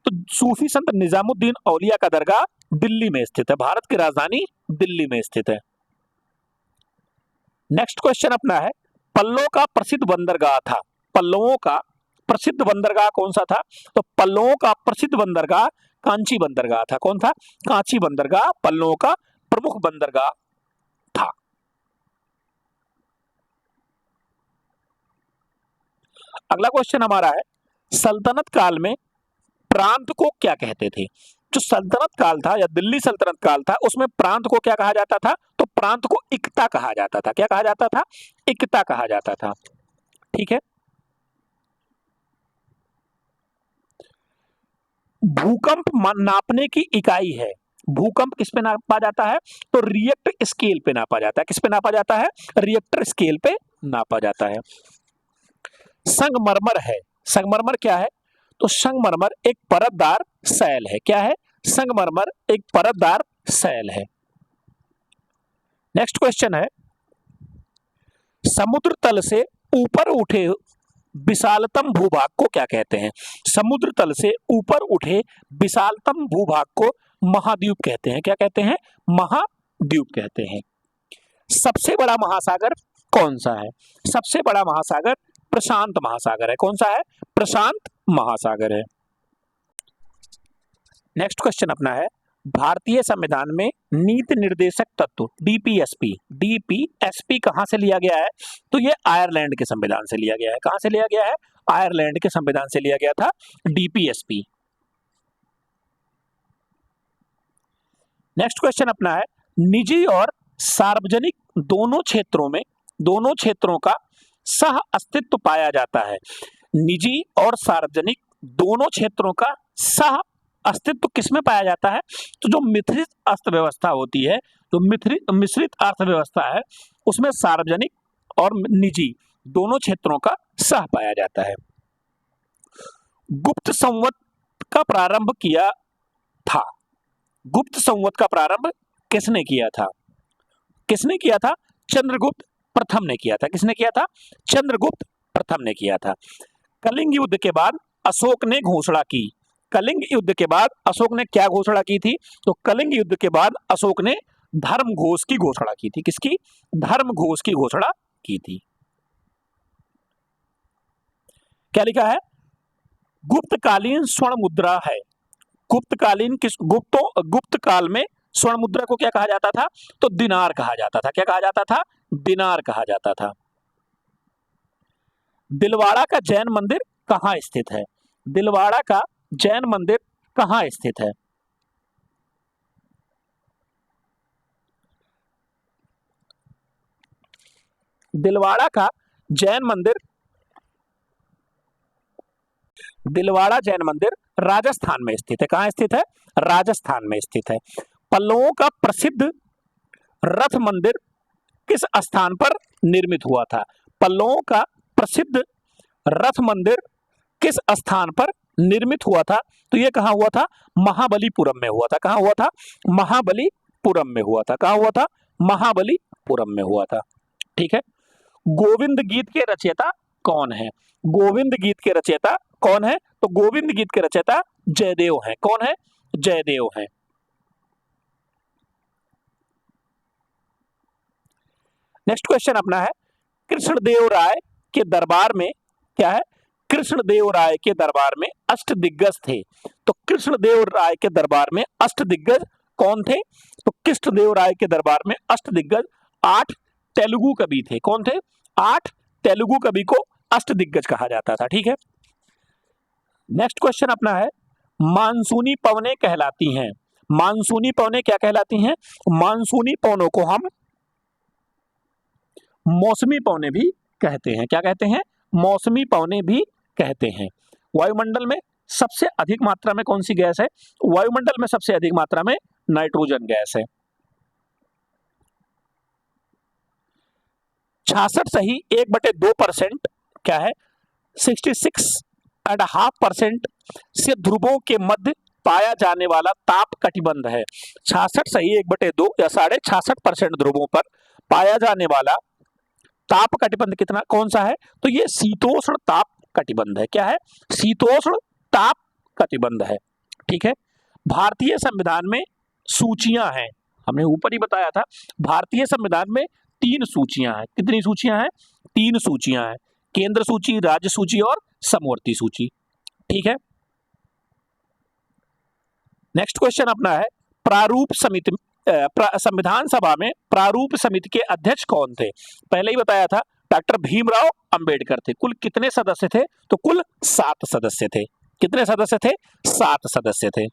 तो सूफी संत निजामुद्दीन औलिया का दरगाह दिल्ली में स्थित है। भारत की राजधानी दिल्ली में स्थित है। नेक्स्ट क्वेश्चन अपना है, पल्लव का प्रसिद्ध बंदरगाह था। पल्लवों का प्रसिद्ध बंदरगाह कौन सा था? तो पल्लवों का प्रसिद्ध बंदरगाह कांची बंदरगाह था। कौन था? कांची बंदरगाह पल्लवों का प्रमुख बंदरगाह था। अगला क्वेश्चन हमारा है, सल्तनत काल में प्रांत को क्या कहते थे? जो सल्तनत काल था या दिल्ली सल्तनत काल था, उसमें प्रांत को क्या कहा जाता था? तो प्रांत को इक्ता कहा जाता था। क्या कहा जाता था? इक्ता कहा जाता था। ठीक है। भूकंप नापने की इकाई है। भूकंप किस पे नापा जाता है? तो रिएक्टर स्केल पे नापा जाता है। किस पे नापा जाता है? रिएक्टर स्केल पे नापा जाता है। संगमरमर है। संगमरमर क्या है? तो संगमरमर एक परतदार सैल है। क्या है? संगमरमर एक परतदार सैल है। नेक्स्ट क्वेश्चन है, समुद्र तल से ऊपर उठे विशालतम भूभाग को क्या कहते हैं? समुद्र तल से ऊपर उठे विशालतम भूभाग को महाद्वीप कहते हैं। क्या कहते हैं? महाद्वीप कहते हैं। सबसे बड़ा महासागर कौन सा है? सबसे बड़ा महासागर प्रशांत महासागर है। कौन सा है? प्रशांत महासागर है। नेक्स्ट क्वेश्चन अपना है, भारतीय संविधान में नीति निर्देशक तत्व डीपीएसपी कहां से लिया गया है? तो ये आयरलैंड के संविधान से लिया गया है। कहां से लिया गया है? आयरलैंड के संविधान से लिया गया था डीपीएसपी। नेक्स्ट क्वेश्चन अपना है, निजी और सार्वजनिक दोनों क्षेत्रों का सह अस्तित्व पाया जाता है। निजी और सार्वजनिक दोनों क्षेत्रों का सह अस्तित्व किसमें पाया जाता है? तो जो मिश्रित अर्थव्यवस्था होती है, जो मिश्रित अर्थव्यवस्था है, उसमें सार्वजनिक और निजी दोनों क्षेत्रों का सह पाया जाता है। गुप्त संवत का प्रारंभ किया था। गुप्त संवत का प्रारंभ किसने किया था? किसने किया था? चंद्रगुप्त प्रथम ने किया था। किसने किया था? चंद्रगुप्त प्रथम ने किया था। कलिंग युद्ध के बाद अशोक ने घोषणा की। कलिंग युद्ध के बाद अशोक ने क्या घोषणा की थी? तो कलिंग युद्ध के बाद अशोक ने धर्मघोष की घोषणा की थी। किसकी? धर्मघोष की घोषणा की थी। क्या लिखा है? गुप्तकालीन स्वर्ण मुद्रा है। गुप्त काल में स्वर्ण मुद्रा को क्या कहा जाता था? तो दिनार कहा जाता था। क्या कहा जाता था? दिनार कहा जाता था। दिलवाड़ा का जैन मंदिर कहाँ स्थित है? दिलवाड़ा का जैन मंदिर कहाँ स्थित है? दिलवाड़ा का जैन मंदिर, दिलवाड़ा जैन मंदिर राजस्थान में स्थित है। कहाँ स्थित है? राजस्थान में स्थित है। पल्लवों का प्रसिद्ध रथ मंदिर किस स्थान पर निर्मित हुआ था? पल्लवों का प्रसिद्ध रथ मंदिर किस स्थान पर निर्मित हुआ था? तो यह कहां हुआ था? महाबलीपुरम में हुआ था। कहां हुआ था? महाबलीपुरम में हुआ था। कहां हुआ था? महाबलीपुरम में हुआ था। ठीक है। गोविंद गीत के रचयिता कौन है? गोविंद गीत के रचयिता कौन है? तो गोविंद गीत के रचयिता जयदेव हैं। कौन है? जयदेव हैं। नेक्स्ट क्वेश्चन अपना है, कृष्णदेव राय के दरबार में क्या है? कृष्णदेव राय के दरबार में अष्टदिग्गज थे। तो कृष्णदेव राय के दरबार में अष्टदिग्गज कौन थे? तो कृष्णदेव राय के दरबार में अष्टदिग्गज 8 तेलुगु कवि थे। कौन थे? 8 तेलुगु कवि को अष्टदिग्गज कहा जाता था। ठीक है। नेक्स्ट क्वेश्चन अपना है, मानसूनी पवनें कहलाती हैं। मानसूनी पवनें क्या कहलाती हैं? मानसूनी पवनों को हम मौसमी पवनें भी कहते हैं। क्या कहते हैं? मौसमी पवनें भी कहते हैं। वायुमंडल में सबसे अधिक मात्रा में कौन सी गैस है? वायुमंडल में सबसे अधिक मात्रा में नाइट्रोजन गैस है। 66 सही 1/2% क्या है, 66.5% से ध्रुवों के मध्य पाया जाने वाला ताप कटिबंध है। 66 सही 1/2 या 66.5% ध्रुवों पर पाया जाने वाला ताप कटिबंध कितना कौन सा है, तो ये शीतोष्ण ताप कटिबंध है। क्या है, शीतोष्ण ताप कटिबंध है। ठीक है, भारतीय संविधान में सूचियां हैं, हमने ऊपर ही बताया था। भारतीय संविधान में 3 सूचियां हैं। कितनी सूचियां हैं, 3 सूचियां हैं, केंद्र सूची, राज्य सूची और समवर्ती सूची। ठीक है, नेक्स्ट क्वेश्चन अपना है, प्रारूप समिति संविधान सभा में प्रारूप समिति के अध्यक्ष कौन थे। पहले ही बताया था डॉक्टर भीमराव अंबेडकर थे। कुल कितने सदस्य थे, तो कुल 7 सदस्य थे। कितने सदस्य थे, 7 सदस्य थे।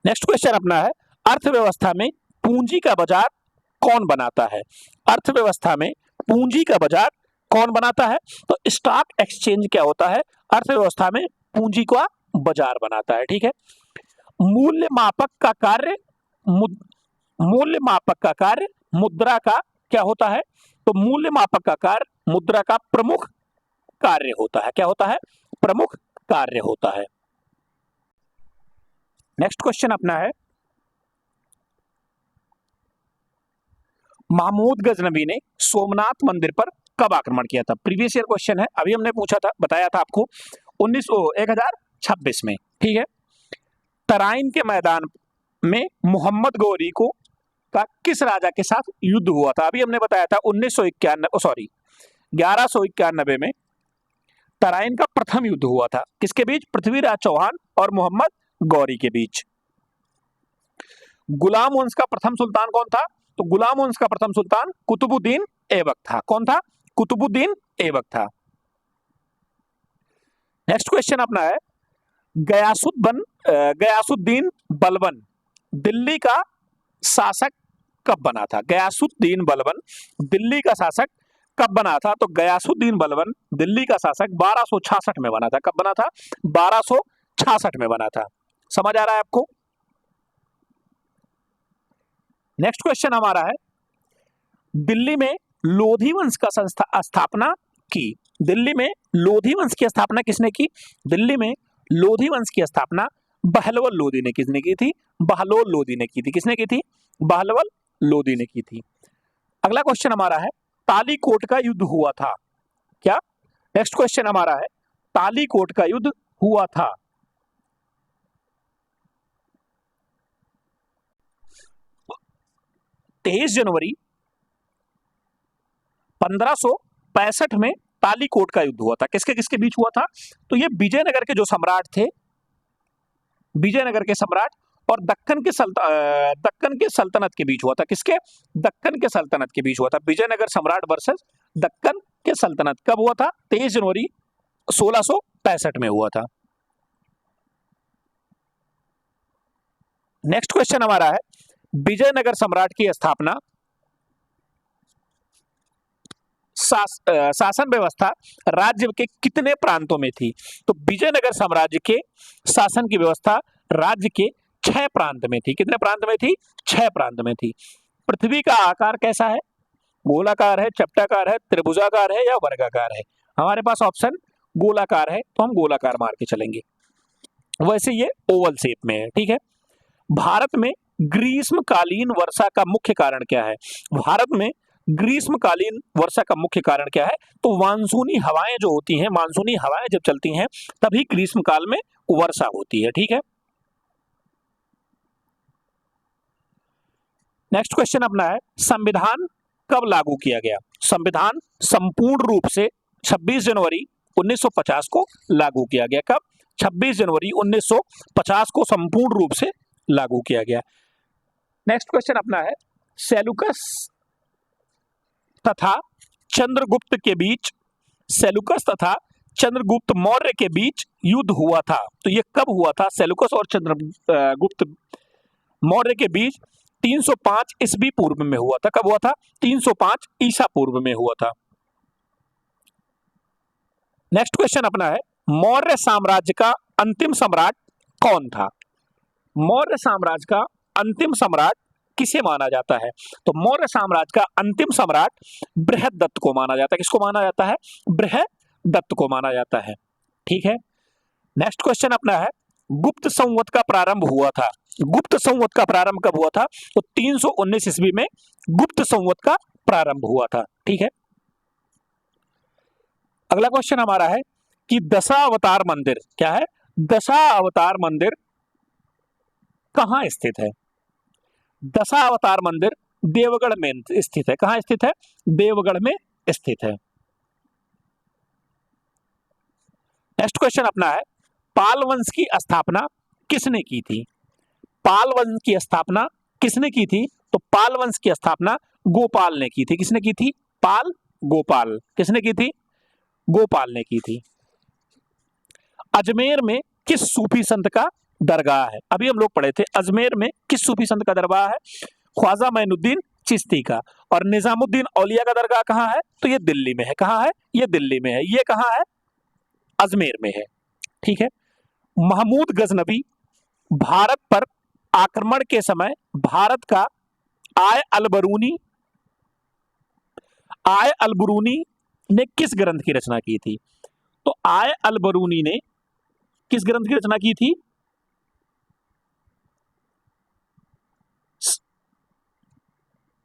नेक्स्ट क्वेश्चन अपना है, अर्थव्यवस्था में पूंजी का बाजार कौन बनाता है। अर्थव्यवस्था में पूंजी का बाजार कौन बनाता है, तो स्टॉक एक्सचेंज क्या होता है, अर्थव्यवस्था में पूंजी का बाजार बनाता है। ठीक है, मूल्य मापक का कार्य मुद्रा का क्या होता है, तो मूल्य मापक का कार्य मुद्रा का प्रमुख कार्य होता है। क्या होता है, प्रमुख कार्य होता है। नेक्स्ट क्वेश्चन अपना है, महमूद गजनवी ने सोमनाथ मंदिर पर कब आक्रमण किया था। प्रीवियस ईयर क्वेश्चन है, अभी हमने पूछा था, बताया था आपको 1026 में। ठीक है, तराइन के मैदान में मोहम्मद गौरी को का किस राजा के साथ युद्ध हुआ था। अभी हमने बताया था 1191 में तराइन का प्रथम युद्ध हुआ था। किसके बीच, पृथ्वीराज चौहान और मोहम्मद गौरी के बीच। गुलाम वंश का प्रथम सुल्तान कौन था, तो गुलाम वंश का प्रथम सुल्तान कुतुबुद्दीन ऐबक था। कौन था, कुतुबुद्दीन ऐबक था। नेक्स्ट क्वेश्चन अपना है, गयासुद्दीन बलबन दिल्ली का शासक कब बना था। गयासुद्दीन बलबन दिल्ली का शासक कब बना था, तो गयासुद्दीन बलबन दिल्ली का शासक 1266 में बना था। कब बना था, 1266 में बना था। समझ आ रहा है आपको। नेक्स्ट क्वेश्चन हमारा है, दिल्ली में लोधी वंश का स्थापना की। दिल्ली में लोधी वंश की स्थापना किसने की, दिल्ली में लोधी वंश की स्थापना बहलवल लोधी ने किसने की थी, बहलोल लोधी ने की थी। किसने की थी, बहलवल लोधी ने की थी। अगला क्वेश्चन हमारा है, तालीकोट का युद्ध हुआ था। क्या, नेक्स्ट क्वेश्चन हमारा है, तालीकोट का युद्ध हुआ था। तेईस जनवरी 1565 में तालीकोट का युद्ध हुआ था। किसके किसके बीच हुआ था, तो ये विजयनगर के जो सम्राट थे, विजयनगर के सम्राट और दक्कन के सल्तनत के बीच हुआ था। किसके, दक्कन के सल्तनत के बीच हुआ था। विजयनगर सम्राट वर्सेस दक्कन के सल्तनत कब हुआ था, 23 जनवरी 1665 में हुआ था। नेक्स्ट क्वेश्चन हमारा है, विजयनगर सम्राट की स्थापना शासन व्यवस्था राज्य के कितने प्रांतों में थी, तो विजयनगर साम्राज्य के शासन की व्यवस्था राज्य के 6 प्रांत में थी। कितने प्रांत में थी, 6 प्रांत में थी। पृथ्वी का आकार कैसा है, गोलाकार है, चपटाकार है, त्रिभुजाकार है या वर्गाकार है। हमारे पास ऑप्शन गोलाकार है, तो हम गोलाकार मार के चलेंगे। वैसे ये ओवल शेप में है। ठीक है, भारत में ग्रीष्मकालीन वर्षा का मुख्य कारण क्या है। भारत में ग्रीष्मकालीन वर्षा का मुख्य कारण क्या है, तो मानसूनी हवाएं जो होती हैं, मानसूनी हवाएं जब चलती हैं तभी ग्रीष्मकाल में वर्षा होती है। ठीक है, नेक्स्ट क्वेश्चन अपना है, संविधान कब लागू किया गया। संविधान संपूर्ण रूप से 26 जनवरी 1950 को लागू किया गया। कब, 26 जनवरी 1950 को संपूर्ण रूप से लागू किया गया। नेक्स्ट क्वेश्चन अपना है, सेलुकस तथा चंद्रगुप्त के बीच, सेलुकस तथा चंद्रगुप्त मौर्य के बीच युद्ध हुआ था, तो ये कब हुआ था, सेलुकस और चंद्रगुप्त मौर्य के बीच 305 ईस्वी पूर्व में हुआ था। कब हुआ था, 305 ईसा पूर्व में हुआ था। नेक्स्ट क्वेश्चन अपना है, मौर्य साम्राज्य का अंतिम सम्राट कौन था? मौर्य साम्राज्य का अंतिम सम्राट किसे माना जाता है? तो मौर्य साम्राज्य का अंतिम सम्राट बृहदत्त को माना जाता है। किसको माना जाता है? बृहदत्त को माना जाता है। ठीक है, नेक्स्ट क्वेश्चन अपना है, गुप्त संवत का प्रारंभ हुआ था। गुप्त संवत का प्रारंभ कब हुआ था? तो 319 ईस्वी में गुप्त संवत का प्रारंभ हुआ था। ठीक है, अगला क्वेश्चन हमारा है कि दशावतार मंदिर, क्या है? दशावतार मंदिर कहां स्थित है? दशावतार मंदिर देवगढ़ में स्थित है। कहां स्थित है? देवगढ़ में स्थित है। नेक्स्ट क्वेश्चन अपना है, पाल वंश की स्थापना किसने की थी? पाल वंश की स्थापना किसने की थी? तो पाल वंश की स्थापना गोपाल ने की थी। किसने की थी? पाल, गोपाल। किसने की थी? गोपाल ने की थी। अजमेर में किस सूफी संत का दरगाह है? अभी हम लोग पढ़े थे, अजमेर में किस सूफी संत का दरगाह है? ख्वाजा मोइनुद्दीन चिश्ती का। और निजामुद्दीन औलिया का दरगाह कहाँ है? तो ये दिल्ली में है। कहाँ है? ये दिल्ली में है। ये कहाँ है? अजमेर में है। ठीक है, महमूद गजनवी भारत पर आक्रमण के समय भारत का आय अलबरूनी ने किस ग्रंथ की रचना की थी? तो आय अलबरूनी ने किस ग्रंथ की रचना की थी?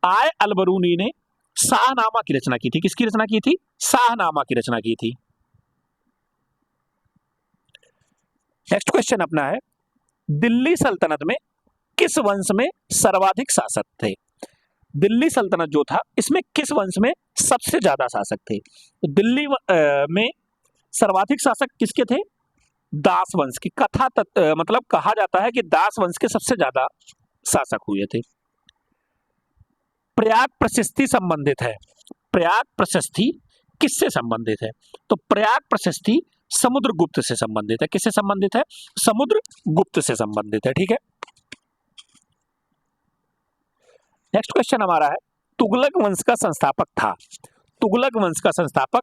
आय अलबरूनी ने शाहनामा की रचना की थी। किसकी रचना की थी? शाहनामा की रचना की थी। नेक्स्ट क्वेश्चन अपना है, दिल्ली सल्तनत में किस वंश में सर्वाधिक शासक थे? दिल्ली सल्तनत जो था, इसमें किस वंश में सबसे ज्यादा शासक थे? तो दिल्ली में सर्वाधिक शासक किसके थे? दास वंश की। मतलब कहा जाता है कि दास वंश के सबसे ज्यादा शासक हुए थे। प्रयाग प्रशस्ति संबंधित है। प्रयाग प्रशस्ति किससे संबंधित है? तो प्रयाग प्रशस्ति समुद्रगुप्त से संबंधित है। किससे संबंधित है? समुद्रगुप्त से संबंधित है। ठीक है, नेक्स्ट क्वेश्चन हमारा है, तुगलक वंश का संस्थापक था। तुगलक वंश का संस्थापक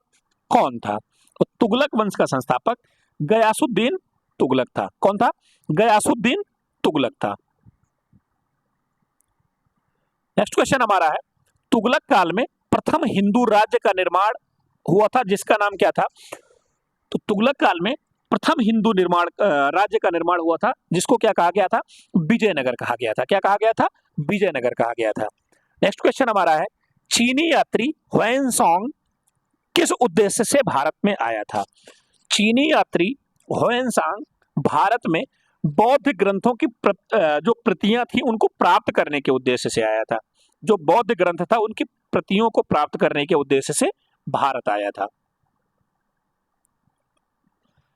कौन था? तो तुगलक वंश का संस्थापक गयासुद्दीन तुगलक था। कौन था? गयासुद्दीन तुगलक था। नेक्स्ट क्वेश्चन हमारा है, तुगलक काल में प्रथम हिंदू राज्य का निर्माण हुआ था, जिसका नाम क्या था? तो तुगलक काल में प्रथम हिंदू राज्य का निर्माण हुआ था, जिसको क्या कहा गया था? विजयनगर कहा गया था। क्या कहा गया था? विजयनगर कहा गया था। नेक्स्ट क्वेश्चन हमारा है, चीनी यात्री ह्वेनसांग किस उद्देश्य से भारत में आया था? चीनी यात्री ह्वेनसांग भारत में बौद्ध ग्रंथों की जो प्रतियां थी उनको प्राप्त करने के उद्देश्य से आया था। जो बौद्ध ग्रंथ था उनकी प्रतियों को प्राप्त करने के उद्देश्य से भारत आया था।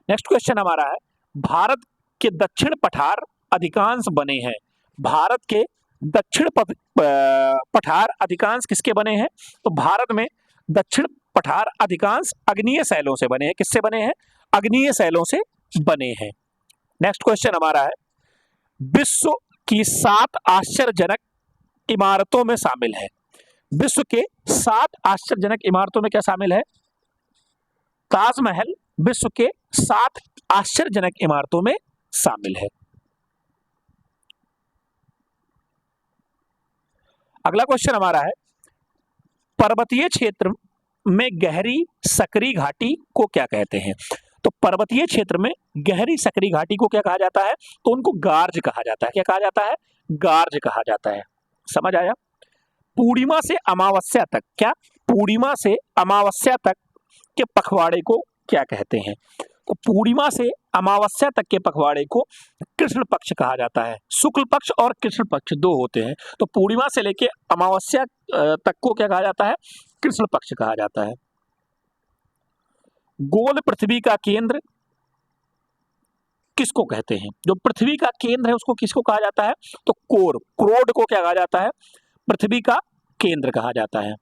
नेक्स्ट क्वेश्चन हमारा है, भारत के दक्षिण पठार अधिकांश बने हैं। भारत के दक्षिण पठार अधिकांश किसके बने हैं? तो भारत में दक्षिण पठार अधिकांश अग्नीय शैलों से बने हैं। किससे बने हैं? अग्नीय शैलों से बने हैं। नेक्स्ट क्वेश्चन हमारा है, विश्व की 7 आश्चर्यजनक इमारतों में शामिल है। विश्व के 7 आश्चर्यजनक इमारतों में क्या शामिल है? ताजमहल विश्व के 7 आश्चर्यजनक इमारतों में शामिल है। अगला क्वेश्चन हमारा है, पर्वतीय क्षेत्र में गहरी सकरी घाटी को क्या कहते हैं? तो पर्वतीय क्षेत्र में गहरी सकरी घाटी को क्या कहा जाता है? तो उनको गार्ज कहा जाता है। क्या कहा जाता है? गार्ज कहा जाता है। समझ आया? पूर्णिमा से अमावस्या तक, क्या? पूर्णिमा से अमावस्या तक के पखवाड़े को क्या कहते हैं? तो पूर्णिमा से अमावस्या तक के पखवाड़े को कृष्ण पक्ष कहा जाता है। शुक्ल पक्ष और कृष्ण पक्ष 2 होते हैं। तो पूर्णिमा से लेके अमावस्या तक को क्या कहा जाता है? कृष्ण पक्ष कहा जाता है। गोल पृथ्वी का केंद्र किसको कहते हैं? जो पृथ्वी का केंद्र है उसको किसको कहा जाता है? तो क्रोड को क्या कहा जाता है? पृथ्वी का केंद्र कहा जाता है।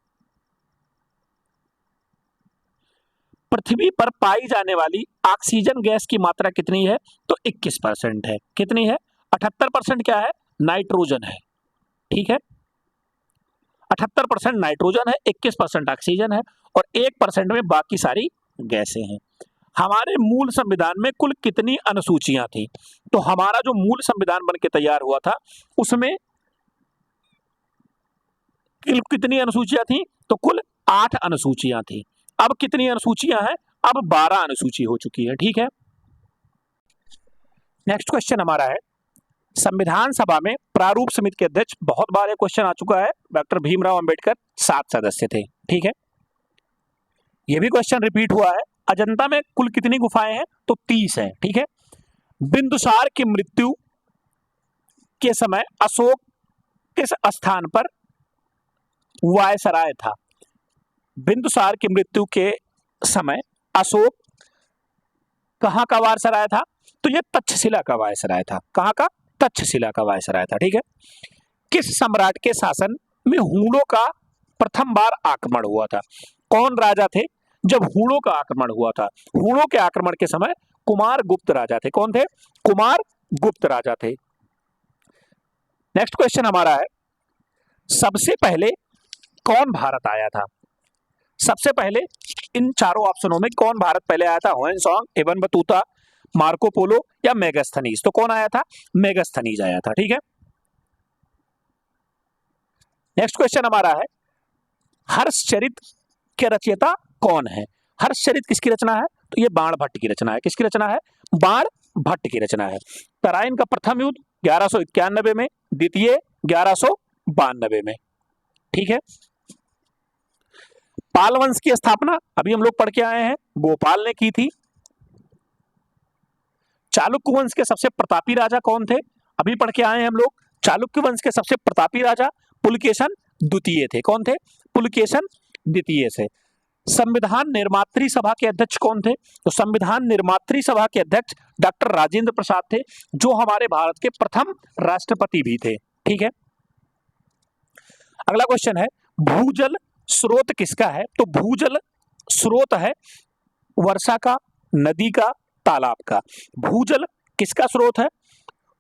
पृथ्वी पर पाई जाने वाली ऑक्सीजन गैस की मात्रा कितनी है? तो 21% है। कितनी है? 78% क्या है? नाइट्रोजन है। ठीक है, 78% नाइट्रोजन है, 21% ऑक्सीजन है और 1% में बाकी सारी गैसें हैं। हमारे मूल संविधान में कुल कितनी अनुसूचियां थी? तो हमारा जो मूल संविधान बन के तैयार हुआ था उसमें कितनी अनुसूचियां थी? तो कुल 8 अनुसूचियां थी। अब कितनी अनुसूचियां हैं? अब 12 अनुसूची हो चुकी है। ठीक है, नेक्स्ट क्वेश्चन हमारा है, संविधान सभा में प्रारूप समिति के अध्यक्ष, बहुत बार ये क्वेश्चन आ चुका है, डॉक्टर भीमराव अंबेडकर 7 सदस्य थे। ठीक है, ये भी क्वेश्चन रिपीट हुआ है। अजंता में कुल कितनी गुफाएं हैं? तो 30 हैं। ठीक है, बिंदुसार की मृत्यु के समय अशोक किस स्थान पर वायसराय था? बिंदुसार की मृत्यु के समय अशोक कहां का वायसराय था? तो यह तक्षशिला का वायसराय था। कहां का? तक्षशिला का वायसराय था। ठीक है, किस सम्राट के शासन में हूणों का प्रथम बार आक्रमण हुआ था? कौन राजा थे जब हूणों का आक्रमण हुआ था? हूणों के आक्रमण के समय कुमार गुप्त राजा थे। कौन थे? कुमार गुप्त राजा थे। नेक्स्ट क्वेश्चन हमारा है, सबसे पहले कौन भारत आया था? सबसे पहले इन चारों ऑप्शनों में कौन भारत पहले आया था? Hiuen Tsang, Ibn Battuta, Marco Polo या मेगास्थनीज? तो कौन आया था? मेगास्थनीज आया था। ठीक है, नेक्स्ट क्वेश्चन हमारा है, हर्षचरित के रचयिता कौन है? हर्षचरित किसकी रचना है? तो ये बाण भट्ट की रचना है। किसकी रचना है? बाण भट्ट की रचना है। तराइन का प्रथम युद्ध 1191 में, द्वितीय 1192 में। ठीक है, पाल वंश की स्थापना अभी हम लोग पढ़ के आए हैं, गोपाल ने की थी। चालुक्य वंश के सबसे प्रतापी राजा कौन थे? अभी पढ़ के आए हैं हम लोग। चालुक्य वंश के सबसे प्रतापी राजा पुलकेशन द्वितीय थे। कौन थे? पुलकेशन द्वितीय से। संविधान निर्मात्री सभा के अध्यक्ष कौन थे? तो संविधान निर्मात्री सभा के अध्यक्ष डॉक्टर राजेंद्र प्रसाद थे, जो हमारे भारत के प्रथम राष्ट्रपति भी थे। ठीक है, अगला क्वेश्चन है, भूजल स्रोत किसका है? तो भूजल स्रोत है वर्षा का, नदी का, तालाब का। भूजल किसका स्रोत है?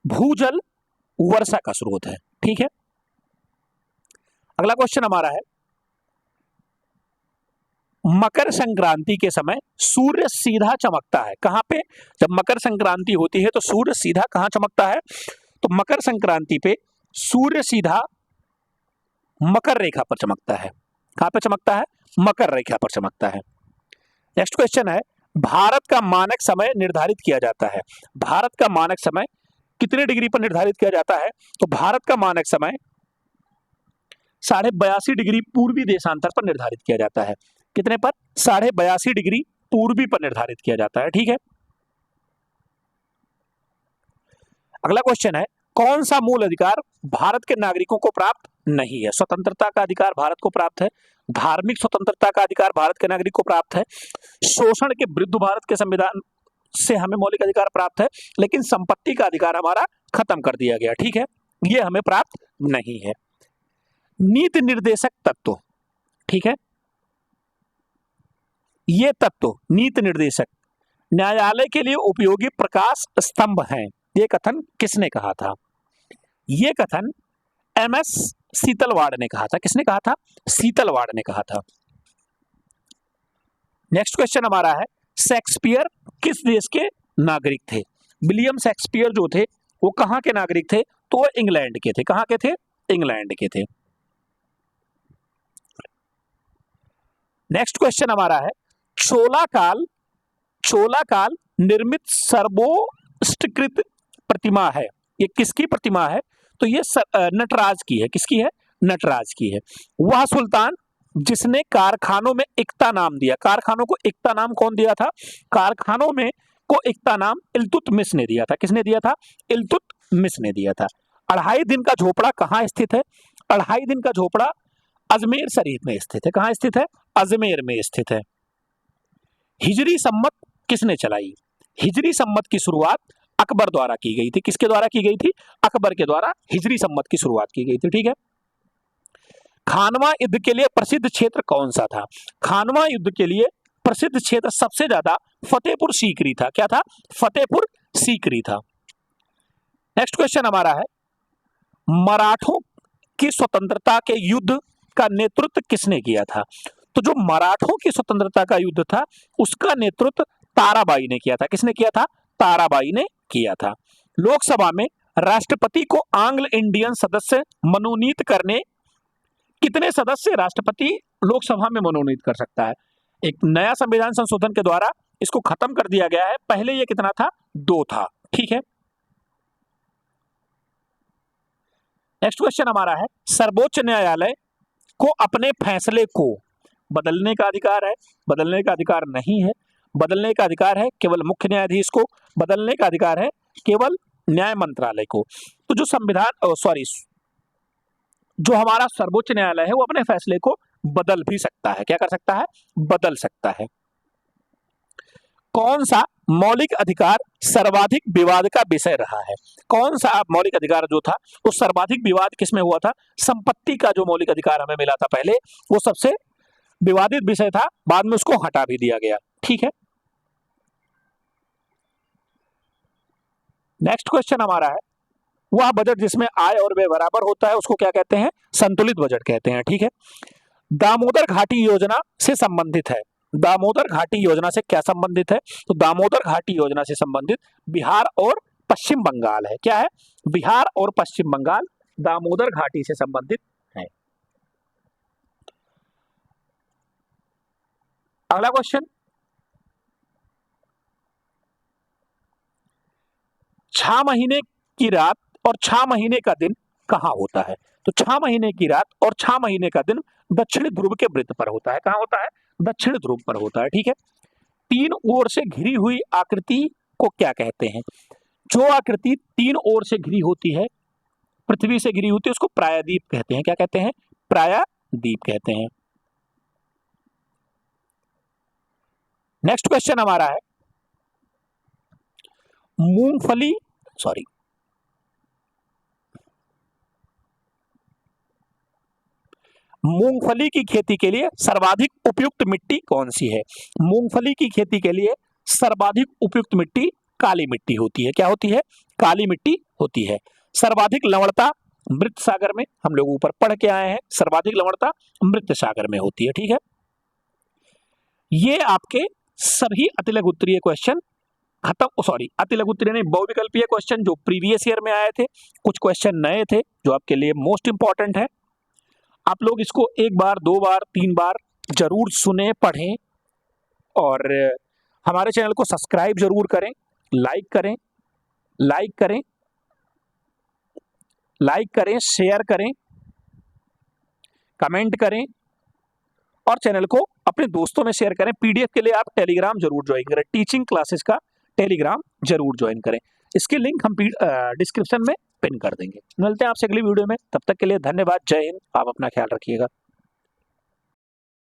भूजल वर्षा का स्रोत है। ठीक है, अगला क्वेश्चन हमारा है, मकर संक्रांति के समय सूर्य सीधा चमकता है कहां पे? जब मकर संक्रांति होती है तो सूर्य सीधा कहां चमकता है? तो मकर संक्रांति पे सूर्य सीधा मकर रेखा पर चमकता है। कहां पे चमकता है? मकर रेखा पर चमकता है। नेक्स्ट क्वेश्चन है, भारत का मानक समय निर्धारित किया जाता है। भारत का मानक समय कितने डिग्री पर निर्धारित किया जाता है? तो भारत का मानक समय 82.5 डिग्री पूर्वी देशांतर पर निर्धारित किया जाता है। कितने पर? 82.5 डिग्री पूर्वी पर निर्धारित किया जाता है। ठीक है, अगला क्वेश्चन है, कौन सा मूल अधिकार भारत के नागरिकों को प्राप्त नहीं है? स्वतंत्रता का अधिकार भारत को प्राप्त है, धार्मिक स्वतंत्रता का अधिकार भारत के नागरिक को प्राप्त है, शोषण के विरुद्ध भारत के संविधान से हमें मौलिक अधिकार प्राप्त है, लेकिन संपत्ति का अधिकार हमारा खत्म कर दिया गया। ठीक है, ये हमें प्राप्त नहीं है। नीति निर्देशक तत्व, ठीक है, ये तत्व नीति निर्देशक न्यायालय के लिए उपयोगी प्रकाश स्तंभ हैं, ये कथन किसने कहा था? ये कथन एमएस सीतलवाड़ ने कहा था। किसने कहा था? सीतलवाड़ ने कहा था। नेक्स्ट क्वेश्चन हमारा है, शेक्सपियर किस देश के नागरिक थे? विलियम शेक्सपियर जो थे वो कहां के नागरिक थे? तो वो इंग्लैंड के थे। कहां के थे? इंग्लैंड के थे। नेक्स्ट क्वेश्चन हमारा है, चोला काल निर्मित सर्वोत्कृष्ट प्रतिमा है, ये किसकी प्रतिमा है? तो ये नटराज की है। किसकी है? नटराज की है। वह सुल्तान जिसने कारखानों में एकता नाम दिया, कारखानों को एकता नाम कौन दिया था? कारखानों में को एकता नाम इल्तुतमिश ने दिया था। किसने दिया था? इल्तुतमिश ने दिया था। 2.5 दिन का झोपड़ा कहाँ स्थित है? 2.5 दिन का झोपड़ा अजमेर शरीफ में स्थित है। कहाँ स्थित है? अजमेर में स्थित है। हिजरी सम्मत किसने चलाई? हिजरी सम्मत की शुरुआत अकबर द्वारा की गई थी। किसके द्वारा की गई थी? अकबर के द्वारा हिजरी सम्मत की शुरुआत की गई थी। ठीक है, खानवा युद्ध के लिए प्रसिद्ध क्षेत्र कौन सा था? खानवा युद्ध के लिए प्रसिद्ध क्षेत्र सबसे ज्यादा फतेहपुर सीकरी था। क्या था? फतेहपुर सीकरी था। नेक्स्ट क्वेश्चन हमारा है, मराठों की स्वतंत्रता के युद्ध का नेतृत्व किसने किया था? तो जो मराठों की स्वतंत्रता का युद्ध था उसका नेतृत्व ताराबाई ने किया था। किसने किया था? ताराबाई ने किया था। लोकसभा में राष्ट्रपति को आंग्ल इंडियन सदस्य मनोनीत करने कितने सदस्य राष्ट्रपति लोकसभा में मनोनीत कर सकता है? एक नया संविधान संशोधन के द्वारा इसको खत्म कर दिया गया है। पहले ये कितना था? 2 था। ठीक है, नेक्स्ट क्वेश्चन हमारा है, सर्वोच्च न्यायालय को अपने फैसले को बदलने का अधिकार है? बदलने का अधिकार नहीं है। बदलने का अधिकार है केवल मुख्य न्यायाधीश को, बदलने का अधिकार है केवल न्याय मंत्रालय को। तो जो संविधान जो हमारा सर्वोच्च न्यायालय है वो अपने फैसले को बदल भी सकता है। क्या कर सकता है? बदल सकता है। कौन सा मौलिक अधिकार सर्वाधिक विवाद का विषय रहा है? कौन सा मौलिक अधिकार जो था वो सर्वाधिक विवाद किसमें हुआ था? संपत्ति का जो मौलिक अधिकार हमें मिला था पहले, वो सबसे विवादित विषय था, बाद में उसको हटा भी दिया गया। ठीक है, नेक्स्ट क्वेश्चन हमारा है, वह बजट जिसमें आय और व्यय बराबर होता है उसको क्या कहते हैं? संतुलित बजट कहते हैं। ठीक है, दामोदर घाटी योजना से संबंधित है। दामोदर घाटी योजना से क्या संबंधित है? तो दामोदर घाटी योजना से संबंधित बिहार और पश्चिम बंगाल है। क्या है? बिहार और पश्चिम बंगाल दामोदर घाटी से संबंधित है। अगला क्वेश्चन, 6 महीने की रात और 6 महीने का दिन कहाँ होता है? तो 6 महीने की रात और 6 महीने का दिन दक्षिण ध्रुव के वृत्त पर होता है। कहाँ होता है? दक्षिण ध्रुव पर होता है। ठीक है, 3 ओर से घिरी हुई आकृति को क्या कहते हैं? जो आकृति 3 ओर से घिरी होती है, पृथ्वी से घिरी होती है, उसको प्रायद्वीप कहते हैं। क्या कहते हैं? प्रायद्वीप कहते हैं। नेक्स्ट क्वेश्चन हमारा है, मूंगफली की खेती के लिए सर्वाधिक उपयुक्त मिट्टी कौन सी है? मूंगफली की खेती के लिए सर्वाधिक उपयुक्त मिट्टी काली मिट्टी होती है। क्या होती है? काली मिट्टी होती है। सर्वाधिक लवणता मृत सागर में, हम लोग ऊपर पढ़ के आए हैं, सर्वाधिक लवणता मृत सागर में होती है। ठीक है, ये आपके सभी अतिलघु उत्तरीय क्वेश्चन अतिलघु उत्तरीय नहीं, बहुविकल्पीय क्वेश्चन जो प्रीवियस ईयर में आए थे, कुछ क्वेश्चन नए थे जो आपके लिए मोस्ट इंपॉर्टेंट है। आप लोग इसको 1 बार 2 बार 3 बार जरूर सुने, पढ़ें और हमारे चैनल को सब्सक्राइब जरूर करें, लाइक करें, शेयर करें, कमेंट करें और चैनल को अपने दोस्तों में शेयर करें। पीडीएफ के लिए आप टेलीग्राम जरूर ज्वाइन करें, टीचिंग क्लासेस का टेलीग्राम जरूर ज्वाइन करें। इसकी लिंक हम डिस्क्रिप्शन में पिन कर देंगे। मिलते हैं आपसे अगली वीडियो में, तब तक के लिए धन्यवाद। जय हिंद। आप अपना ख्याल रखिएगा।